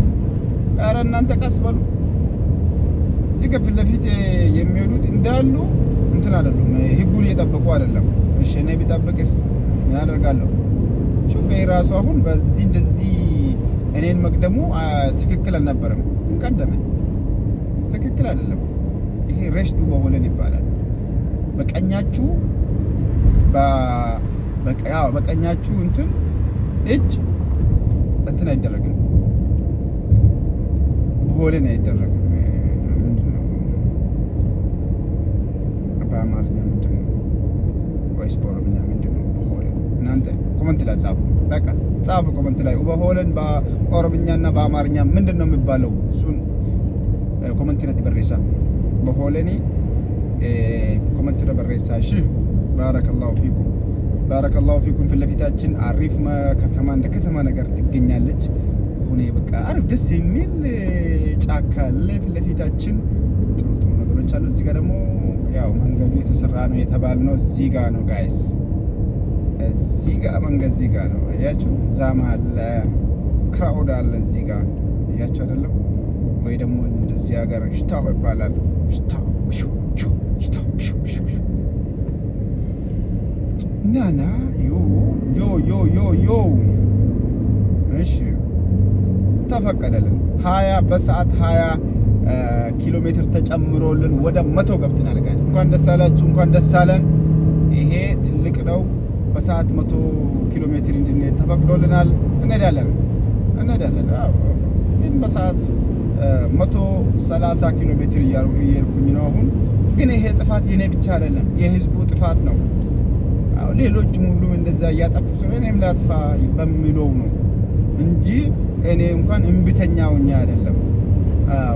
ኧረ እናንተ ቀስ በሉ። እዚህ ጋር ፊት ለፊት የሚሄዱት እንዳሉ እንትን አይደሉም፣ ህጉን እየጠበቁ አይደለም። እሺ እኔ ቢጠብቅስ ምን አደርጋለሁ? ሹፌር ራሱ አሁን በዚህ እንደዚህ እኔን መቅደሙ ትክክል አልነበረም፣ ግን ቀደመኝ። ትክክል አይደለም። ይሄ ረሽቱ በሆለን ይባላል። በቀኛችሁ በቀኛችሁ እንትን እጅ እንትን አይደረግም፣ በሆለን አይደረግም። ምንድነው በአማርኛ ምንድነው ወይስ በኦሮምኛ ምንድነው በሆለን? እናንተ ኮመንት ላይ ጻፉ። በቃ ጻፉ ኮመንት ላይ በሆለን በኦሮምኛና በአማርኛ ምንድነው የሚባለው? እሱን ኮመንት ላይ በሬሳ በሆለኒ ኮመንት ላይ በሬሳ። እሺ ባረከላሁ ፊኩም ፊት ለፊታችን አሪፍ ከተማ እንደ ከተማ ነገር ትገኛለች። ሁኔ በቃ አሪፍ ደስ የሚል ጫካ አለ ፊት ለፊታችን። ጥሩ ነገሮች አሉ። እዚህ ጋር ደግሞ ያው መንገዱ የተሰራ ነው የተባልነው እዚህ ጋር ነው ጋይስ። እዚህ ጋር መንገድ እዚህ ጋር ነው አያችሁ። ዛማ አለ፣ ክራውድ አለ እዚህ ጋር አያችሁ አይደለም ወይ? ደግሞ እንደዚህ ሀገር ሽታው ይባላል። ሽታው ናና ዮ እሺ ተፈቀደልን። 20 በሰዓት 20 ኪሎ ሜትር ተጨምሮልን ወደ 100 ገብተናል ጋይስ። እንኳን ደስ አላችሁ፣ እንኳን ደስ አለን። ይሄ ትልቅ ነው። በሰዓት 100 ኪሎ ሜትር እንድንሄድ ተፈቅዶልናል። እንሄዳለን። ግን በሰዓት 130 ኪሎ ሜትር እየሄድኩኝ ነው አሁን። ግን ይሄ ጥፋት የኔ ብቻ አይደለም፣ የህዝቡ ጥፋት ነው። ሌሎችም ሁሉም እንደዛ እያጠፉ ስለሆነ እኔም ላጥፋ በሚለው ነው እንጂ እኔ እንኳን እምቢተኛ ሆኜ አይደለም።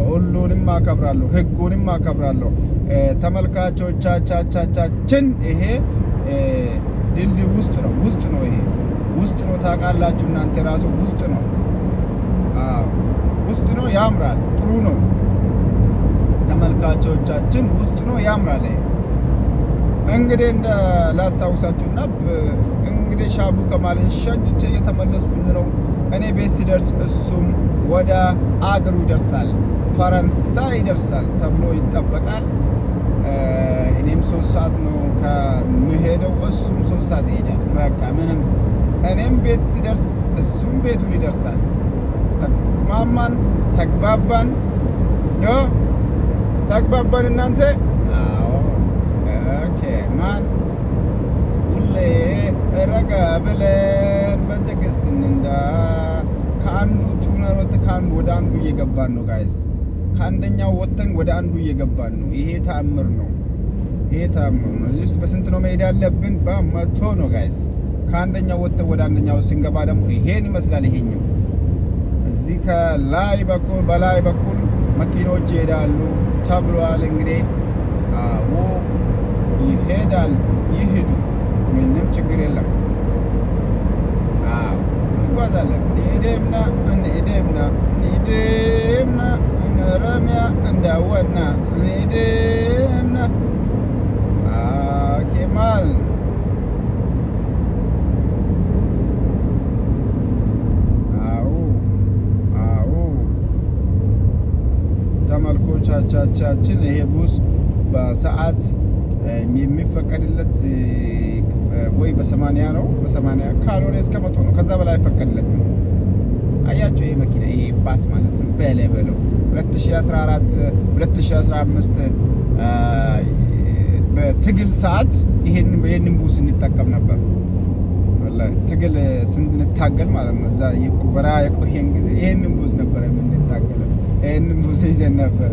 ሁሉንም አከብራለሁ፣ ህጉንም አከብራለሁ። ተመልካቾቻችን ይሄ ድልድይ ውስጥ ነው ይሄ ውስጥ ነው። ታውቃላችሁ እናንተ ራሱ ውስጥ ነው። ውስጥ ነው፣ ያምራል፣ ጥሩ ነው። ተመልካቾቻችን ውስጥ ነው፣ ያምራል። እንግዲህ እንደ ላስታውሳችሁና እንግዲህ ሻቡ ከማልን ሸኝቼ እየተመለስኩኝ ነው። እኔ ቤት ሲደርስ እሱም ወደ አገሩ ይደርሳል፣ ፈረንሳይ ይደርሳል ተብሎ ይጠበቃል። እኔም 3 ሰዓት ነው ከምሄደው፣ እሱም 3 ሰዓት ይሄዳል። በቃ ምንም እኔም ቤት ሲደርስ እሱም ቤቱን ይደርሳል። ተስማማን፣ ተግባባን እናንተ። ኦኬ ማን ሁሌ ረጋ ብለን በትዕግስት እንንዳ። ከአንዱ ቱነር ወጥተን ከአንዱ ወደ አንዱ እየገባን ነው ጋይስ። ከአንደኛው ወጥተን ወደ አንዱ እየገባን ነው። ይሄ ተአምር ነው። እዚህ ውስጥ በስንት ነው መሄድ ያለብን? በ100 ነው ጋይስ። ከአንደኛው ወጥተን ወደ አንደኛው ስንገባ ደግሞ ይሄን ይመስላል። ይሄኛው እዚህ ከላይ በኩል በላይ በኩል መኪኖች ይሄዳሉ ተብሏል። እንግዲህ አዎ ይሄዳሉ፣ ይሄዱ፣ ምንም ችግር የለም። አዎ እንጓዛለን። እንሄድምና እንረሚያ እንዳወና እንሄድምና ኬማል ተመልካቾቻችን ይሄ ቡስ በሰዓት የሚፈቀድለት ወይ በ80 ነው። በ80 ካልሆነ እስከ 100 ነው። ከዛ በላይ አይፈቀድለትም። አያችሁ ይሄ መኪና ይሄ ባስ ማለት ነው። በለው 2014 2015 በትግል ሰዓት ይሄንን ቡስ እንጠቀም ነበር። ወላሂ ትግል ስንታገል ማለት ነው። እዛ የቆበራ የቆየን ጊዜ ይሄንን ቡስ ነበር የምንታገለው። ይሄንን ቡስ ይዘን ነበር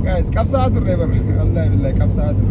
ጋይስ። ቀብሳ ድሬ በር ወላሂ ቢላሂ ቀብሳ ድሬ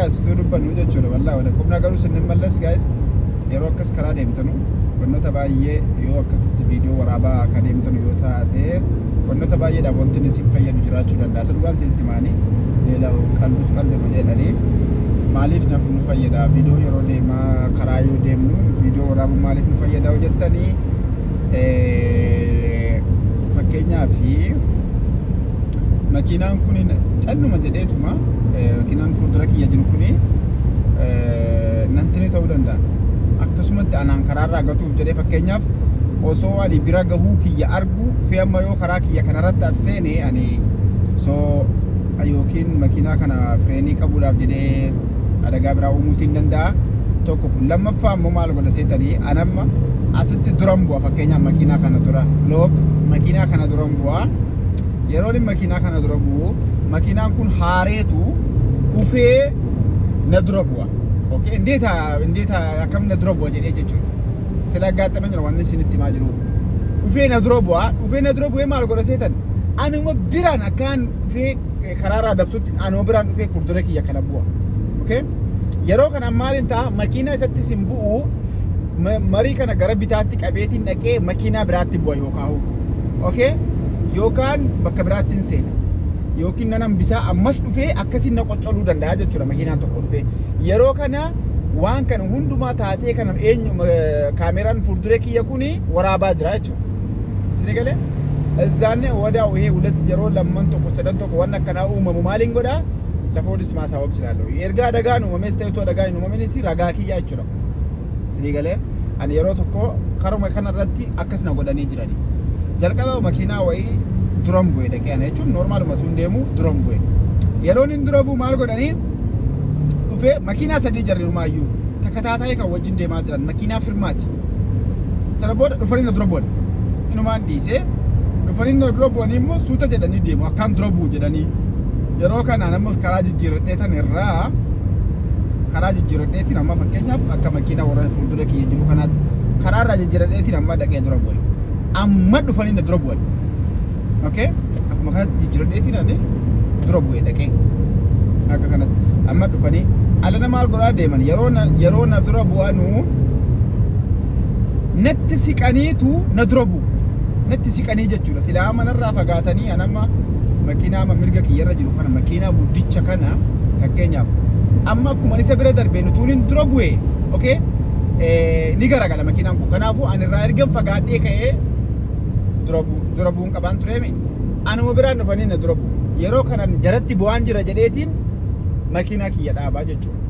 guys tu dubbannu jechuudha wallahi wala qubna garuu sinimmalles guys yeroo akkas karaa deemtanu wantoota baay'ee yoo akkasitti viidiyoo waraabaa akka deemtanu yoo taate wantoota baay'eedhaaf wanti isin fayyadu jiraachuu danda'a. Sadhugaan isinitti maanii leela qalbus qalbema jedhanii maaliif nu fayyada viidiyoo yeroo deemaa karaa yoo deemnu viidiyoo waraabuu maaliif nu fayyada jettanii fakkeenyaaf makiinaan kun calluma jedheetuma makiinaan fuuldura kiyya jiru kun nantini ta'uu danda'a. Akkasumatti anaan karaarraa gatuuf jedhee fakkeenyaaf osoo ani bira gahuu kiyya argu fi amma yoo karaa kiyya kanarratti as seene ani yookiin makiinaa kana fireenii qabuudhaaf jedhee adagaa biraa uumuutii hin danda'a. Tokko kun lammaffaa immoo maal godha seetanii anamma asitti duran bu'a fakkeenyaaf makiinaa kana dura makiinaa kana duran bu'a. Yeroo inni makiinaa kana dura bu'u makiinaan kun haareetu kufee na dura bu'a. Okay, indeeta akkam na dura bu'a jedhee jechuudha. Sila gaaxame jira waan isinitti himaa jiruuf. Dhufee na dura bu'ee maal godha seetan anuma biraan akkaan dhufee karaarraa dabsutti anuma biraan dhufee fuuldura kiyya kana bu'a. Okay? Yeroo kana maaliin ta'a makiinaa isatti sin bu'u marii kana gara bitaatti qabeetiin dhaqee makiinaa biraatti bu'a yookaan okay? Yookaan bakka biraatti hin seena. Yookiin nanan bisaa ammas dhufee akkasiin na qoccoluu danda'a jechuudha makiinaan tokko dhufee. Yeroo kana waan kana hundumaa taatee kana eenyu kaameraan fuuldura kiyya kuni waraabaa jira jechuudha. Isin galee እዛኔ ወዳው ይሄ ሁለት የሮ ለመን tokko sadan tokko waan akkana uumamu maaliin godha lafa odis maasaa obchilaallo erga dagaan uumames ta'etu dagaan uumamenis ragaa kiyya jechuudha. Isin galee ani yeroo tokko karuma kanarratti akkasna godhanii jirani. Jalqaba makiinaa wayii duran bu'e dhaqee ana jechuun noormaaluma tun deemu duran bu'e. Yeroon hin dura bu'u maal godhanii dhufee makiinaa sadii jarri humaayyuu takka taataa'ee kan wajjin deemaa jiran makiinaa firmaati. Sana booda dhufanii na dura bu'an. Inumaan dhiisee dhufanii na dura bu'anii immoo suuta jedhanii deemu akkaan dura bu'u jedhanii. Yeroo kanaan ammas karaa jijjiirradheetan irraa karaa jijjiirradheetiin amma fakkeenyaaf akka makiinaa warra fuuldura kiyya jiru kanaatti karaarraa jijjiirradheetiin amma dhaqee dura bu'e. Amma dhufanii na dura bu'an. Okay? Akkuma kanatti jijjiirradheetiin ani dura bu'e dhaqee. Akka kanatti amma dhufanii alana maal godhaa deeman yeroo na dura bu'anu natti siqaniitu na dura bu'u. Natti siqanii jechuudha. Silaa manarraa fagaatanii anamma makiinaa mirga kiyyarra jiru kana makiinaa guddicha kana fakkeenyaaf amma akkuma isa bira darbee nutuun dura bu'e. Okay? Ni garagala makiinaan kun. Kanaafuu ani irraa ergan fagaadhee ka'ee dura bu'uun qabaan tureemi. Anuma biraan dhufanii na dura bu'u. Yeroo kanan jaratti bu'aan jira jedheetiin makiinaa kiyya dhaabaa jechuudha.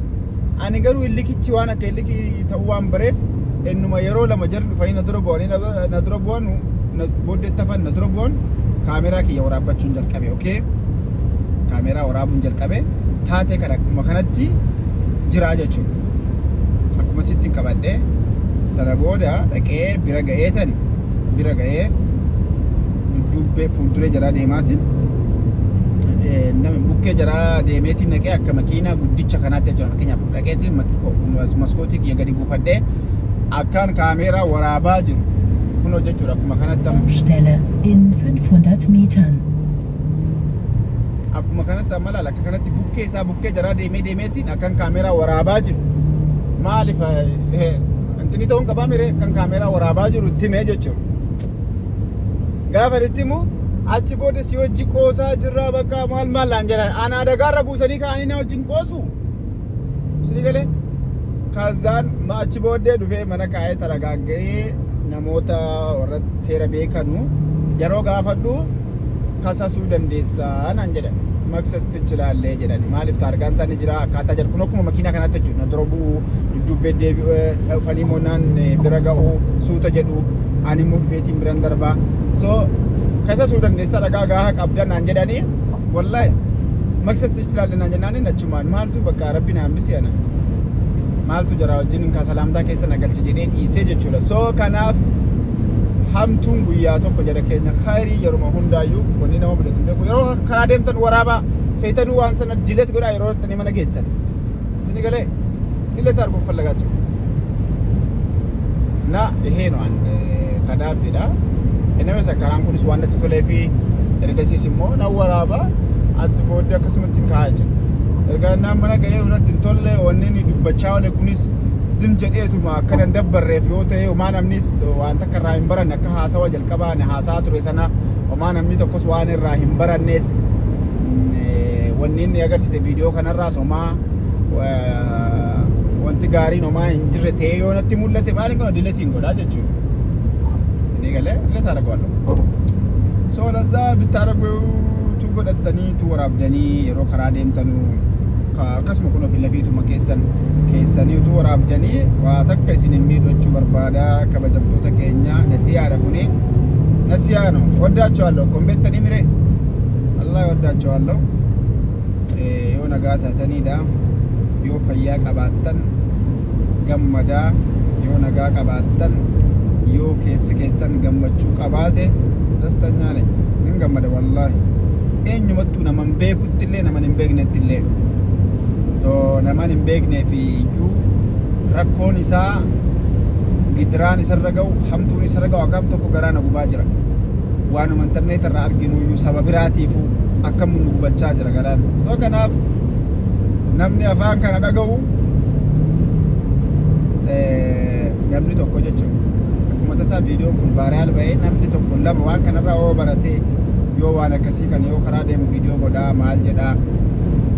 Ani garuu illikichi waan akka illiki ta'uu waan bareef ennuma yeroo lama jarri dhufanii na dura bu'anii na dura bu'an booddeettafan na dura bu'an kaameraa kiyya waraabbachuun jalqabe. Okay? Kaameraa waraabuun jalqabe taatee kana akkuma kanatti jiraa jechuudha. Akkuma sitti qabadhee sana booda dhaqee bira ga'ee dudduubbee fuulduree jaraa deemaatiin nama bukkee jaraa deemeetiin dhaqee akka makiinaa guddicha kanaatti jechuudha. Fakkeenyaaf dhaqeetiin maskootii kiyya gadi buufadhee akkaan kaameraa waraabaa jiru kunoo jechuudha akkuma kanatti Stelle in 500 Metern. Akkuma kanatti amma laala akka kanatti bukkee jaraa deemeetiin akkaan kaameraa waraabaa jiru. Maaliif intini ta'uun qabaa mire kan kaameraa waraabaa jiru itti himee jechuudha. Gaafa itti himu achi booda si hojii qoosaa jirraa bakka maal laan jedhan ana dagaarra buusanii ka'anii na wajjin qoosu. Isin galee kaazaan achi booddee dhufee mana kaa'ee talagaaga'ee namoota warra seera beekanu yeroo gaafadhu kasasuu dandeessaa naan jedhan maksastichi ilaallee jedhani maaliif taargaan isaanii jira akkaataa jedhu kun akkuma makiinaa kanatti jechuudha. Na dura bu'u dudduubbee dhufanii moonaan bira ga'u suuta jedhu ani immoo dhufeetiin biran darbaa so kasasuu dandeessaa dhagaa gaafa qabdan naan jedhanii wallahi maksastichi ilaallee naan jennaan achumaan maaltu bakka rabbi na hambisi ana maaltu jara wajjin ka salaamtaa keessa nagalchi jedhee dhiisee jechuudha. So kanaaf hamtuun guyyaa tokko jedha keenya khayrii yeruma hundaayyuu wanni nama mudatu beeku yeroo karaa deemtan waraabaa feetanii waan sana dilet godhaa yeroo tani mana geessan isin galee dilet arguun fallagaachuu na ihee no an kadaafidha. Inni san karaan kunis waan natti tolee fi ergasiis immoo na waraabaa achi booddee akkasumatti kaa'aa jira. erga mana ga'ee unatti hin tolle wanni inni dubbachaa oole kunis zim jedheetuma akkana hin dabbarreef yoo ta'e homaa namnis waan takka irraa hin baranne akka haasawa jalqabaan haasaa ture sana homaa namni tokkos waan irraa hin barannees wanni inni agarsiise viidiyoo kanarraas homaa wanti gaariin homaa hin jirre ta'ee yoo natti mul'ate maaliin kana diletiin godhaa jechuudha. Inni galee diletaa argawallo. So lazaa bittaa argawuutu godhattanii tu waraabdanii yeroo karaa deemtanuu akkasuma kun ofii lafiituma keessaniitu waraabdanii waa takka isin hin miidhachuu barbaada kabajamtoota keenya nasiyaadha kuni nasiyaano waddaachawaalloo kombeettanii mire wallahi waddaachawaalloo yoo nagaa taataniidha yoo fayyaa qabaattan gammadaa yoo nagaa qabaattan yoo keessan gammachuu qabaate dastanyaane hin gammada wallahi eenyumattuu naman beekuttillee naman hin beeknettillee naman hin beekneef iyyuu rakkoon isaa gidiraan isarra ga'u hamtuun isarra ga'u akkam tokko garaa na gubaa jira waanuma internet irraa arginu iyyuu saba biraatiifu akkam nu gubachaa jira garaan so kanaaf namni afaan kana dhaga'u namni tokko jechuudha akkuma tasaa viidiyoon kun vaayiraal ba'ee namni tokko lama waan kanarraa oo barate yoo waan akkasii kan yoo karaa deemu viidiyoo godhaa maal jedhaa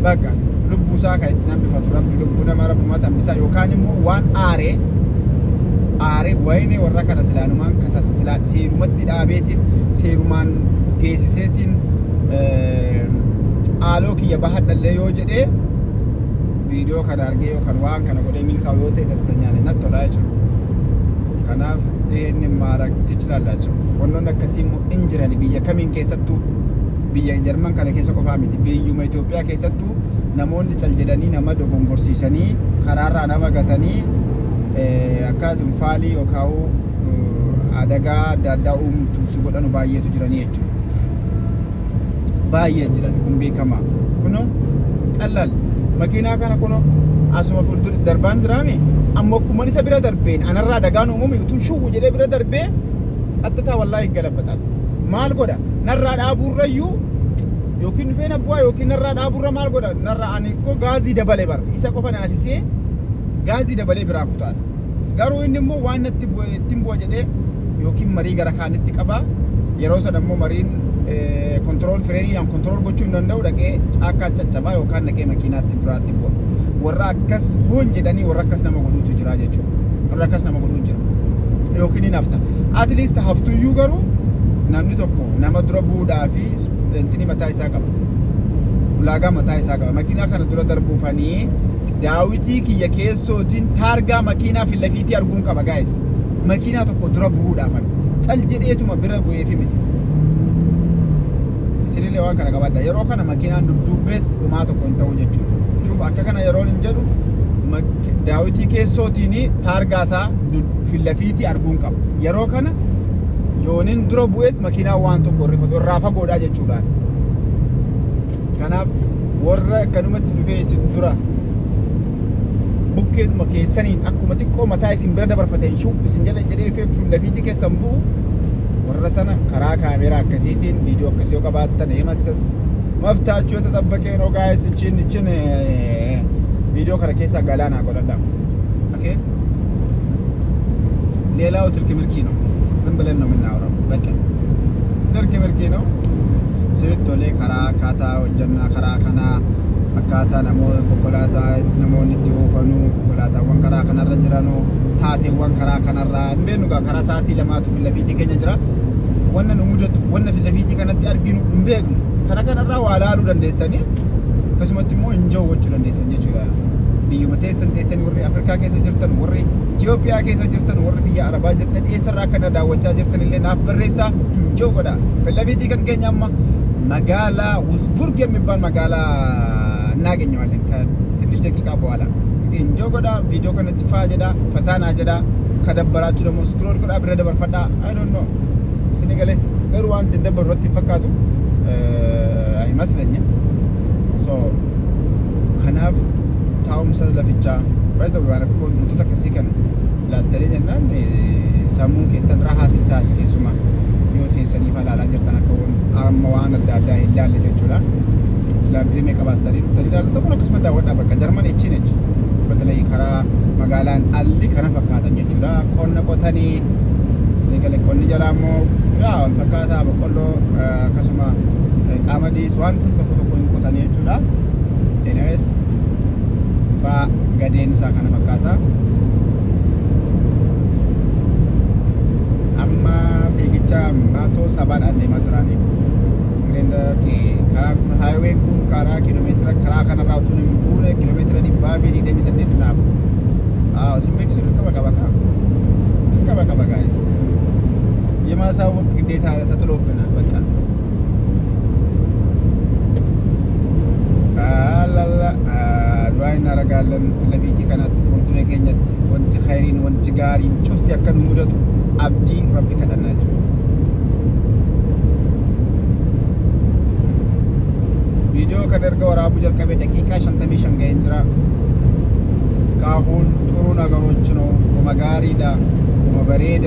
bakka lubbuu isaa kan itti nambifatu rabbi lubbuu nama rabbummaa tambisaa yookaan immoo waan aaree wayne warra kana silaanumaan kasasa silaan seerumatti dhaabeetiin seerumaan geessiseetiin aaloo kiyya bahadhallee yoo jedhee viidiyoo kana argee yookaan waan kana godhee milkaa'u yoo ta'e dastanyaan natti tolaa jechuudha. Kanaaf inni maaraktichi laallaachu wannoon akkasii immoo hin jiran biyya kamiin keessattuu biyya Jarman kana keessa qofaa miti biyyuma Itoophiyaa keessattuu namoonni cal jedhanii nama dogongorsiisanii karaarraa nama gatanii akkaatum faalii yookaan adagaa adda addaa uumtu si godhanu baay'eetu jiranii jechuudha. Baay'ee jiran kun beekama kuno qalal makiinaa kana kuno asuma fuuldura darbaan jiraame ammoo akkuma isa bira darbeen anarraa dagaan uumame utuu shuu jedhee bira darbee qaxxataa wallaahi galabataan maal godha narraa dhaabuurrayyuu yookiin dhufeen abbu'aa yookiin narraa dhaabuurra maal godha narraa ani koo gaazii dabalee bara isa qofa naasisee gaazii dabalee biraa kutaan garuu inni immoo waan natti ittiin bu'a jedhee yookiin marii gara kaanitti qabaa yeroo sana immoo mariin kontirool fireeniidhaan kontirool gochuu hin danda'u dhaqee caakkaa caccabaa yookaan dhaqee makiinaatti biraatti bu'a warra akkas hoon jedhanii warra akkas nama godhuutu jira jechuudha warra akkas nama godhuutu jira yookiin hin hafta at least haftuyyuu garuu namni tokko nama dura bu'uudhaa fi intini mataa isaa qaba ulaagaa mataa isaa qaba makiinaa kana dura darbuufanii daawitii kiyya keessootiin taargaa makiinaa fi lafiitii arguun qaba gaa'is makiinaa tokko dura bu'uudhaafan cal jedheetuma bira bu'eefi miti isinillee waan kana qabaadha yeroo kana makiinaan dudduubbees dhumaa tokko hin ta'u jechuudha shuuf akka kana yeroon hin jedhu daawitii keessootiin taargaasaa fi lafiitii arguun qaba yeroo kana yoonin dura bu'ees makiinaa waan tokko rifatu irraa fagoodhaa jechuudhaan kanaaf warra akkanumatti dhufee isin dura bukkeedhuma keessaniin akkuma xiqqoo mataa isin bira dabarfateen shuu isin jala jedhee dhufee lafiitii keessan bu'u warra sana karaa kaameeraa akkasiitiin viidiyoo akkasii yoo qabaattan maksas maftaachuu yoo taxabbaqeen ogaayis ichin viidiyoo kana keessaa galaanaa godhadha okay ሌላው ትርክ ምርኪ ነው ዝም ብለን ነው የምናወራው በቃ ትርክ ምርኪ ነው ሲቶሌ ከራ ካታ ወጀና ከራ ከና አካታ ነሞ ኮኮላታ ነሞን ይወፈኑ ኮኮላታ ወን ከራ ከነረ ጅራኖ ታቴ ወን ከራ ከነራ እንበኑ ጋ ከራ ሳቲ ለማቱ ፍለፊቲ ከኛ ጅራ ወነን ሙደቱ ወነ ፍለፊቲ ከነቲ አርጊኑ እንበግኑ ከና ከነራ ዋላሉ ደንደሰኒ ከስመትሞ እንጆ ወቹ ደንደሰኒ ጅራ biyyuma teessanii warri Afrikaa keessa jirtan warri Itoophiyaa keessa jirtan warri biyya Arabaa jirtan eessarraa akkana daawwachaa jirtan illee naaf barreessaa injoo godha filafiitii kan keenya amma magaalaa Wurzburg የሚባል magaalaa እናገኘዋለን ከትንሽ ደቂቃ በኋላ injoo godha viidiyoo kanatti faa jedha fasaanaa jedha ከደበራችሁ ደግሞ ስክሮል godha bira dabarfadha I don't know sini galee garuu waan sin dabbaru irratti fakkaatu አይመስለኝም so kanaaf taa'umsa lafichaa baay'ee waan akka wantoota akkasii kana ilaaltanii jennaan sammuun keessan rahaa sittaati keessumaa yoo teessanii falaalaa jirtan akka amma waan adda addaa hin ilaalle jechuudha. islaamii meeqa baastanii dhuftanii ilaaltan kun akkasuma daawwadhaa bakka jarman echi nechi በተለይ karaa magaalaan alli kana fakkaatan jechuudha qonna qotanii seegale qonni jalaa immoo wal fakkaataa boqqolloo akkasuma qamadiis wantoota tokko tokko hin qotanii jechuudha anyways gadeen isaa kana fakkaata amma fiigicha maatoo sabaan adeemaa jiranii karaa kun highway kun karaa kiiloomeetira karaa kanarraa utuu hin buune kiiloomeetira 228 naaf isin beeksisuu dirqama qaba guys የማሳወቅ ግዴታ ተጥሎብናል በቃ ዱዓ እናደርጋለን ለቤቲ ከናት ፉርዱኔ ኬኘት ወንቲ ኸይሪን ወንቲ ጋሪን ጩፍቲ አከኑ ሙደቱ አብዲ ረቢ ከደናችሁ ቪዲዮ ከደርገ ወራቡ ጀልቀቤ ደቂቃ 55 ገኝ ጅራ እስካሁን ጥሩ ነገሮች ነው ወመጋሪዳ ወመበሬዳ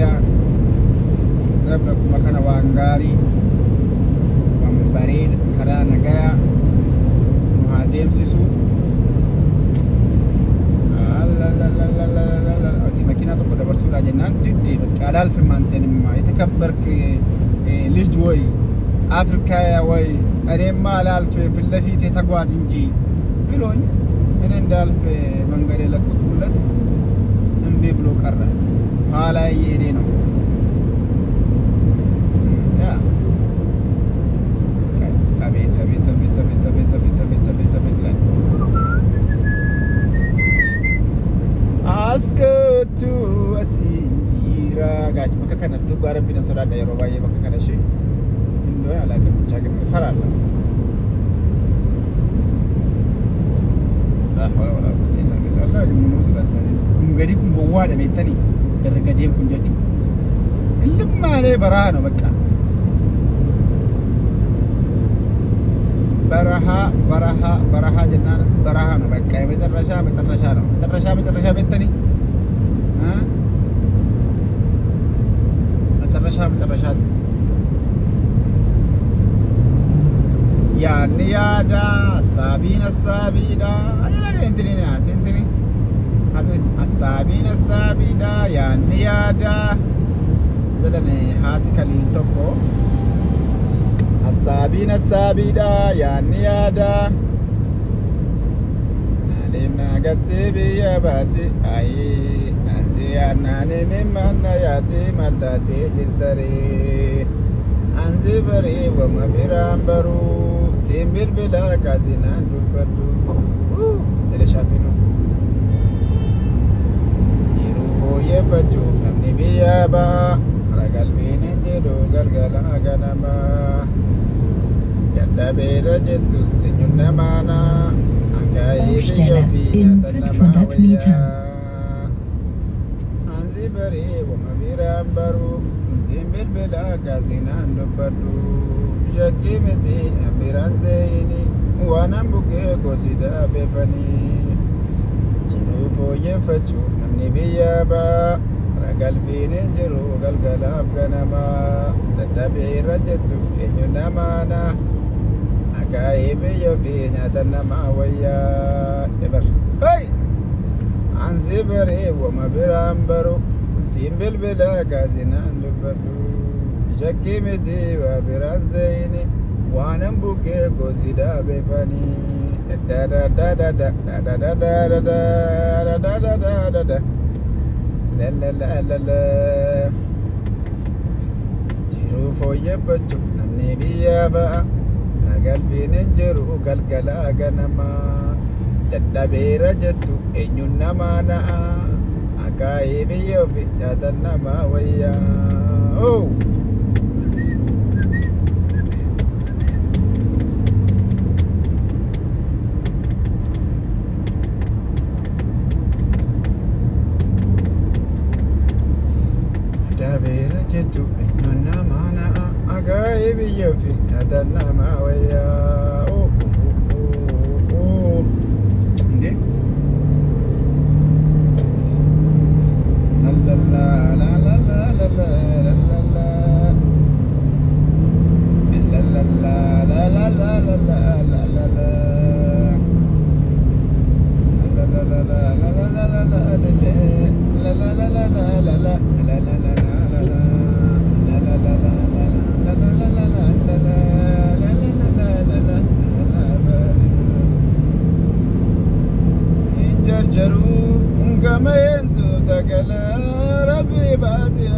ረበኩ መከነ ዋንጋሪ ወመበሬድ ከራ ነገያ deemsisu መኪና tokko dabarsuudha jennaan diddi በቃ አላልፍም አንተንማ የተከበርክ ልጅ ወይ አፍሪካያ ወይ እኔማ አላልፍም ፊት ለፊት ተጓዝ እንጂ ብሎኝ እኔ እንዳልፍ መንገድ የለቀቁለት እምቢ ብሎ ቀረ ኋላ እየሄደ ነው አቤት አቤት አቤት አቤት አቤት አቤት አቤት አቤት አቤት ላይ አስከቱ አሲንጂራ ጋሽ በከከነ ዱጓ ረቢና ሰዳዳ የሮባዬ በከከነ እሺ እንደው አላውቅም ብቻ ግን እፈራለሁ አሁን ወላ ወጤና ለላ ይሙኑ ስለዚህ ኩም ገዲ ኩም በዋ ደሜተኒ ገረገዴን ኩን ጀቹ ልማኔ በረሃ ነው በቃ በረሃ ጀናና በረሃ ነው በቃ የመጨረሻ ነው መጨረሻ ቤተኒ መጨረሻ ያን ያዳ ሳቢዳ አይላለ እንትኒ አሳቢዳ ያን ያዳ ዘደኔ ሃቲ ከሊል ቶኮ አሳቢዳ ያን ያዳ አለምና ገትብ ያባቲ አይ አንዚ ያናኔ መማና ያቲ ማልታቴ ጅርተሬ አንዚ በሬ ወመቢራምበሩ ሲምብል ብላ ካዚናን ዱበዱ ለሻፊኑ ይሩፎ የፈቹፍ ነምኒ ቢያባ ረጋልቤን ጀዶ ገልገላ ገናማ Dabera jettus senyunna mana Baustelle in 500 Metern. Anzi bari wa mabiram baru zimbel bela gazinan dobadu jakimeti abiran zaini wanam buke gosida befani jirufo yefachuf namni biyaba ragal fine jiru galgala afganama dabera jettu senyunna mana Kaibe yo finya tanama waya debar hey anzi bare wa mabirambaru simbil bela gazina ndubadu jakimedi wa biranzaini wanam buke gozida befani da da da da da da da da da da da da da da da la la la la la jiru foye fachu namni biyaba galfiin jiru galgala ganama dadhabeera jettu eenyuun nama na'a akaayee biyya ofi nyaatan nama wayyaa dadhabeera jettu eenyuun nama na'a akaayee biyya ofi nyaatan nama wayyaa እንዴ ላላላላላላላላላላላላላላላ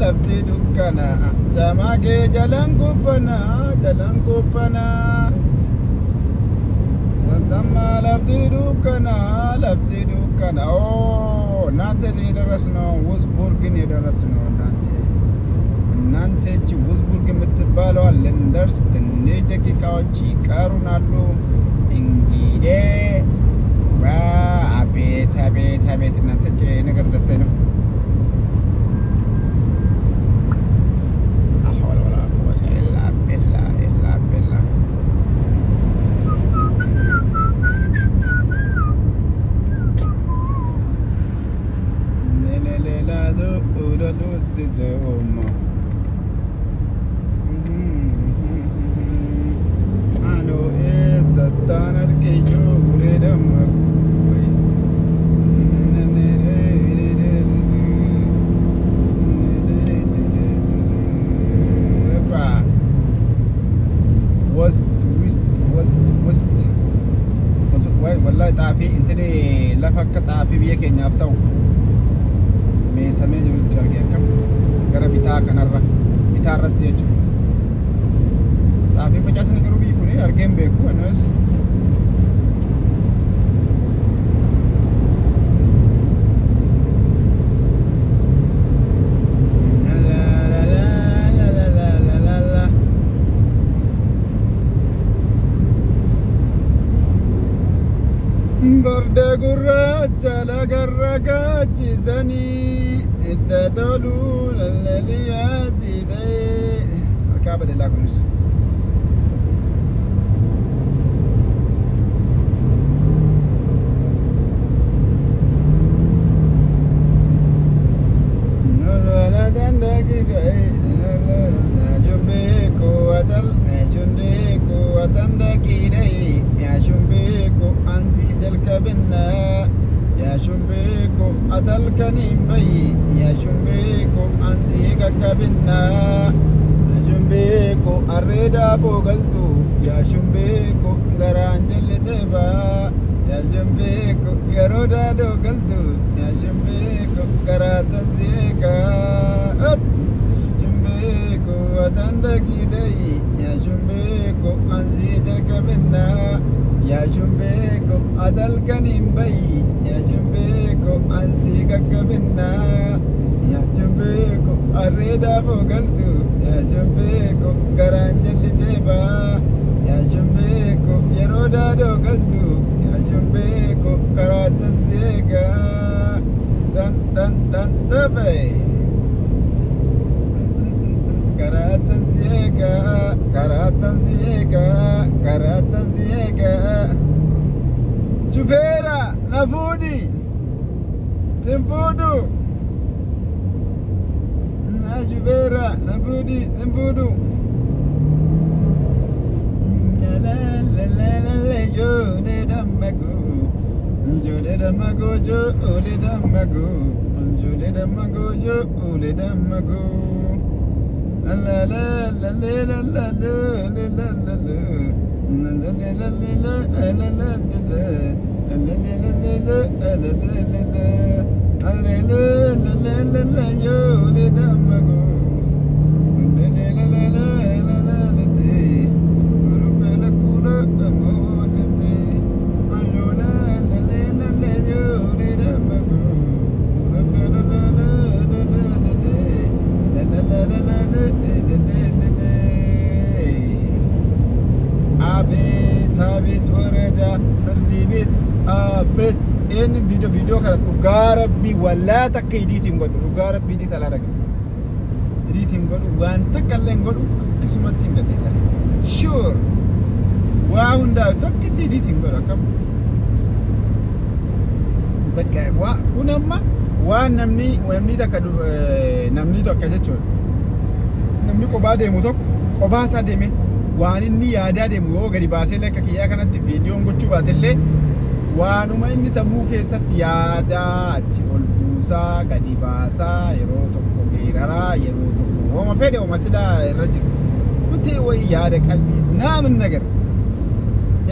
lafti dukkana jamaa kee jalan kubbana santamma lafti dukkana እናንተ የደረስነው ውዝቡርግን የደረስነው እናንተ እቺ ውዝቡርግ የምትባለዋ ልንደርስ ትንሽ ደቂቃዎች ይቀሩናሉ። እንግዲህ አቤት አቤት አቤት እናንተ እቺ ነገር ደስ አይልም። wallahi xaafii intini lafa akka xaafii biyya keenyaaf ta'u meesamee jirutti arge akkam gara bitaa kanarra bitaa irratti jechuudha. Xaafii facaasni garuu biyyi kun argeen beeku anas Barda gurraacha lagarra kaachisanii itti toluu lallaliyaa siibee harkaa badeelaa kunis Adalkanin bayi ya shumbeko ansi kakabinna ya shumbeko arreda bogaltu ya shumbeko garanjallete ba ya shumbeko yaroda dogaltu ya shumbeko garatan seka up shumbeko atanda kidai ya shumbeko ansi jalkabinna ya shumbeko adalkanin bayi ya shumbeko ansi kakabinna ya shumbeko arreda bogaltu ya shumbeko garanjallite ba ya shumbeko yaroda dogaltu ya shumbeko karatan seka dan dabe karatan seka Chufera nafudi Simpudu Najubera nabudi simpudu la la la la la yo ne damago jo le damago jo le damago jo le damago jo le damago la la la la la la la la la la Abit warada firdi bit abit ini video kan dhugaa rabbi wallaa takka editing godhu dhugaa rabbi edit ala raga editing godhu waan takka illee godhu akkasumatti hin gadhiisan sure waa hundaa tokko editing godhu akkam bakka waa kun amma waan namni tokko jechuudha namni kophaa deemu tokko kophaa isaa deeme waan inni yaadaa deemu yoo gadi baasee akka kiyyaa kanatti viidiyoon gochuu baatellee waanuma inni sammuu keessatti yaadaa achi ol buusaa gadi baasaa yeroo tokko geeraraa yeroo tokko hooma fedhe hooma silaa irra jiru nuti way yaada qalbii naamin ነገር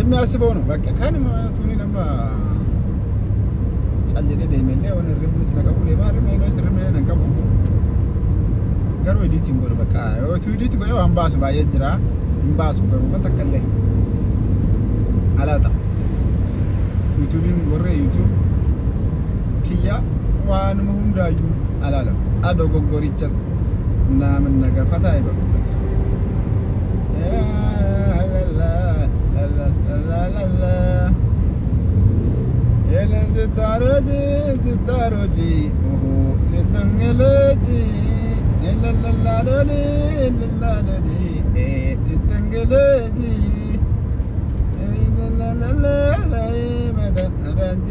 የሚያስበው ነው በቃ kanuma tuni nama callee deemeellee waan irrimnis naqabu deemaa irrimnis naqabu garuu editing godhu በቃ yoo editing godhu waan baasu baay'ee jira Mbaasu garuu matakkalee alaata YouTubein warra YouTube kiyya waanuma hundaayyuu alaala adoo goggorichas ምናምን ነገር ፈታ ይበሉበት። ስታሮጂ ስታሮጂ ልተንገለጂ ላላሎሊ ላላሎሊ ልተንገለጂ ላላላላይ መዳራጂ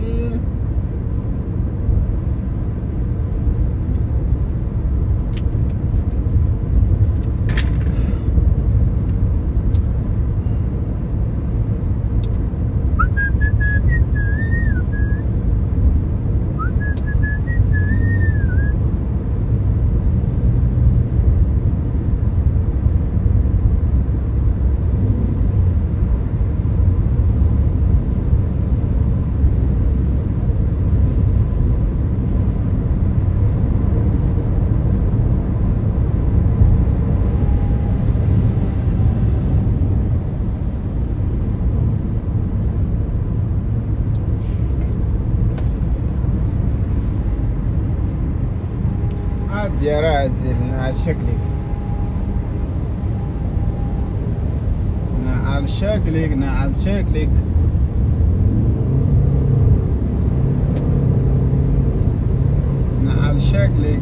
يا رازل على شكلك على شكلك على شكلك على شكلك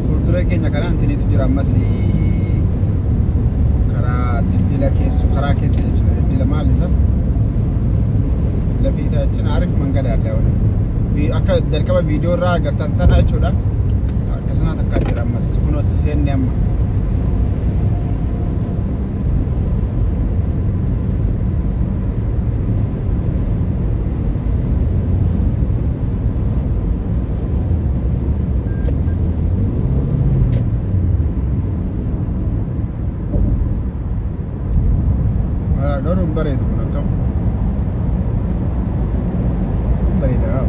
فولدري كينيا كران تني تجرا مسي كرا دليلا كيسو كرا كيسو دليلا مالزا لفيتاችን አሪፍ መንገድ አለው ነው akka jalqaba viidiyoo irraa agartan sana jechuudha. Akka sana takkaa jira ammas kunootti seenne amma. Garuu hin bareedu kun akkam hin bareeda.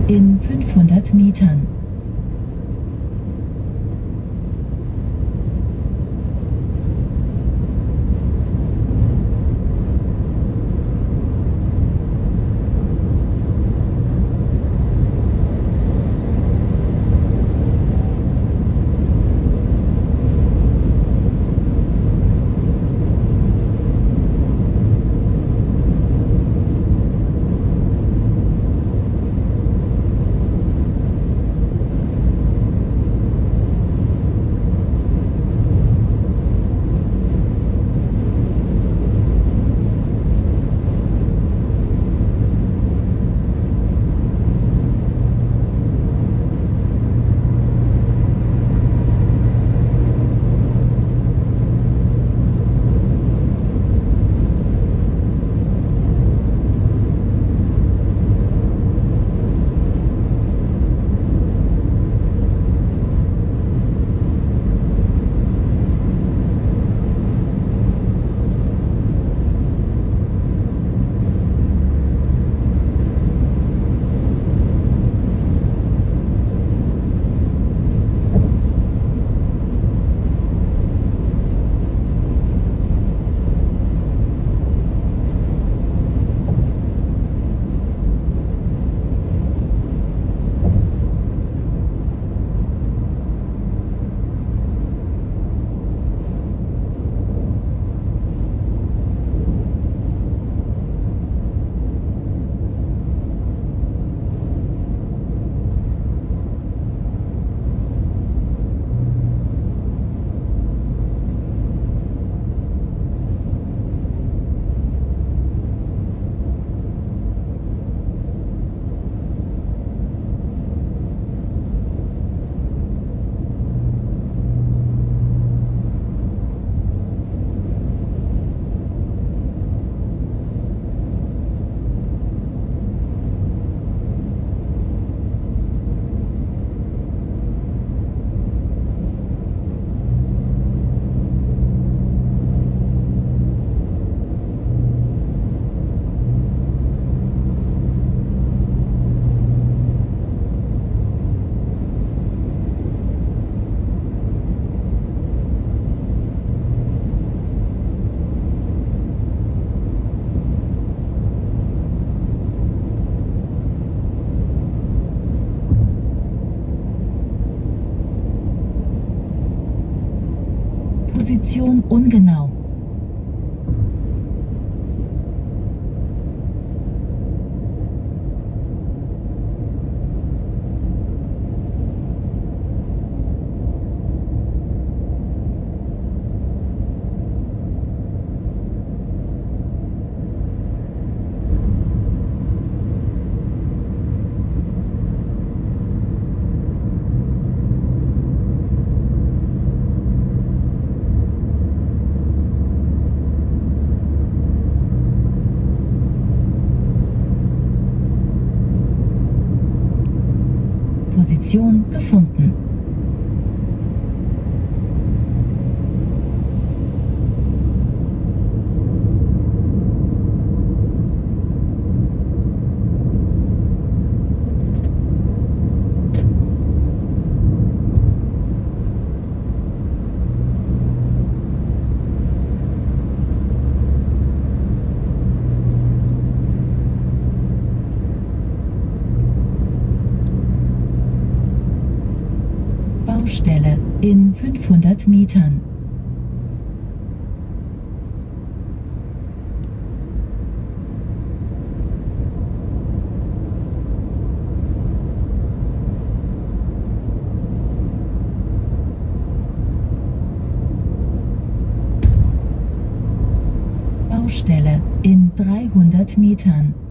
in 500 Metern. Position ungenau. Position gefunden. Baustelle in 500 Metern. Baustelle in 300 Metern.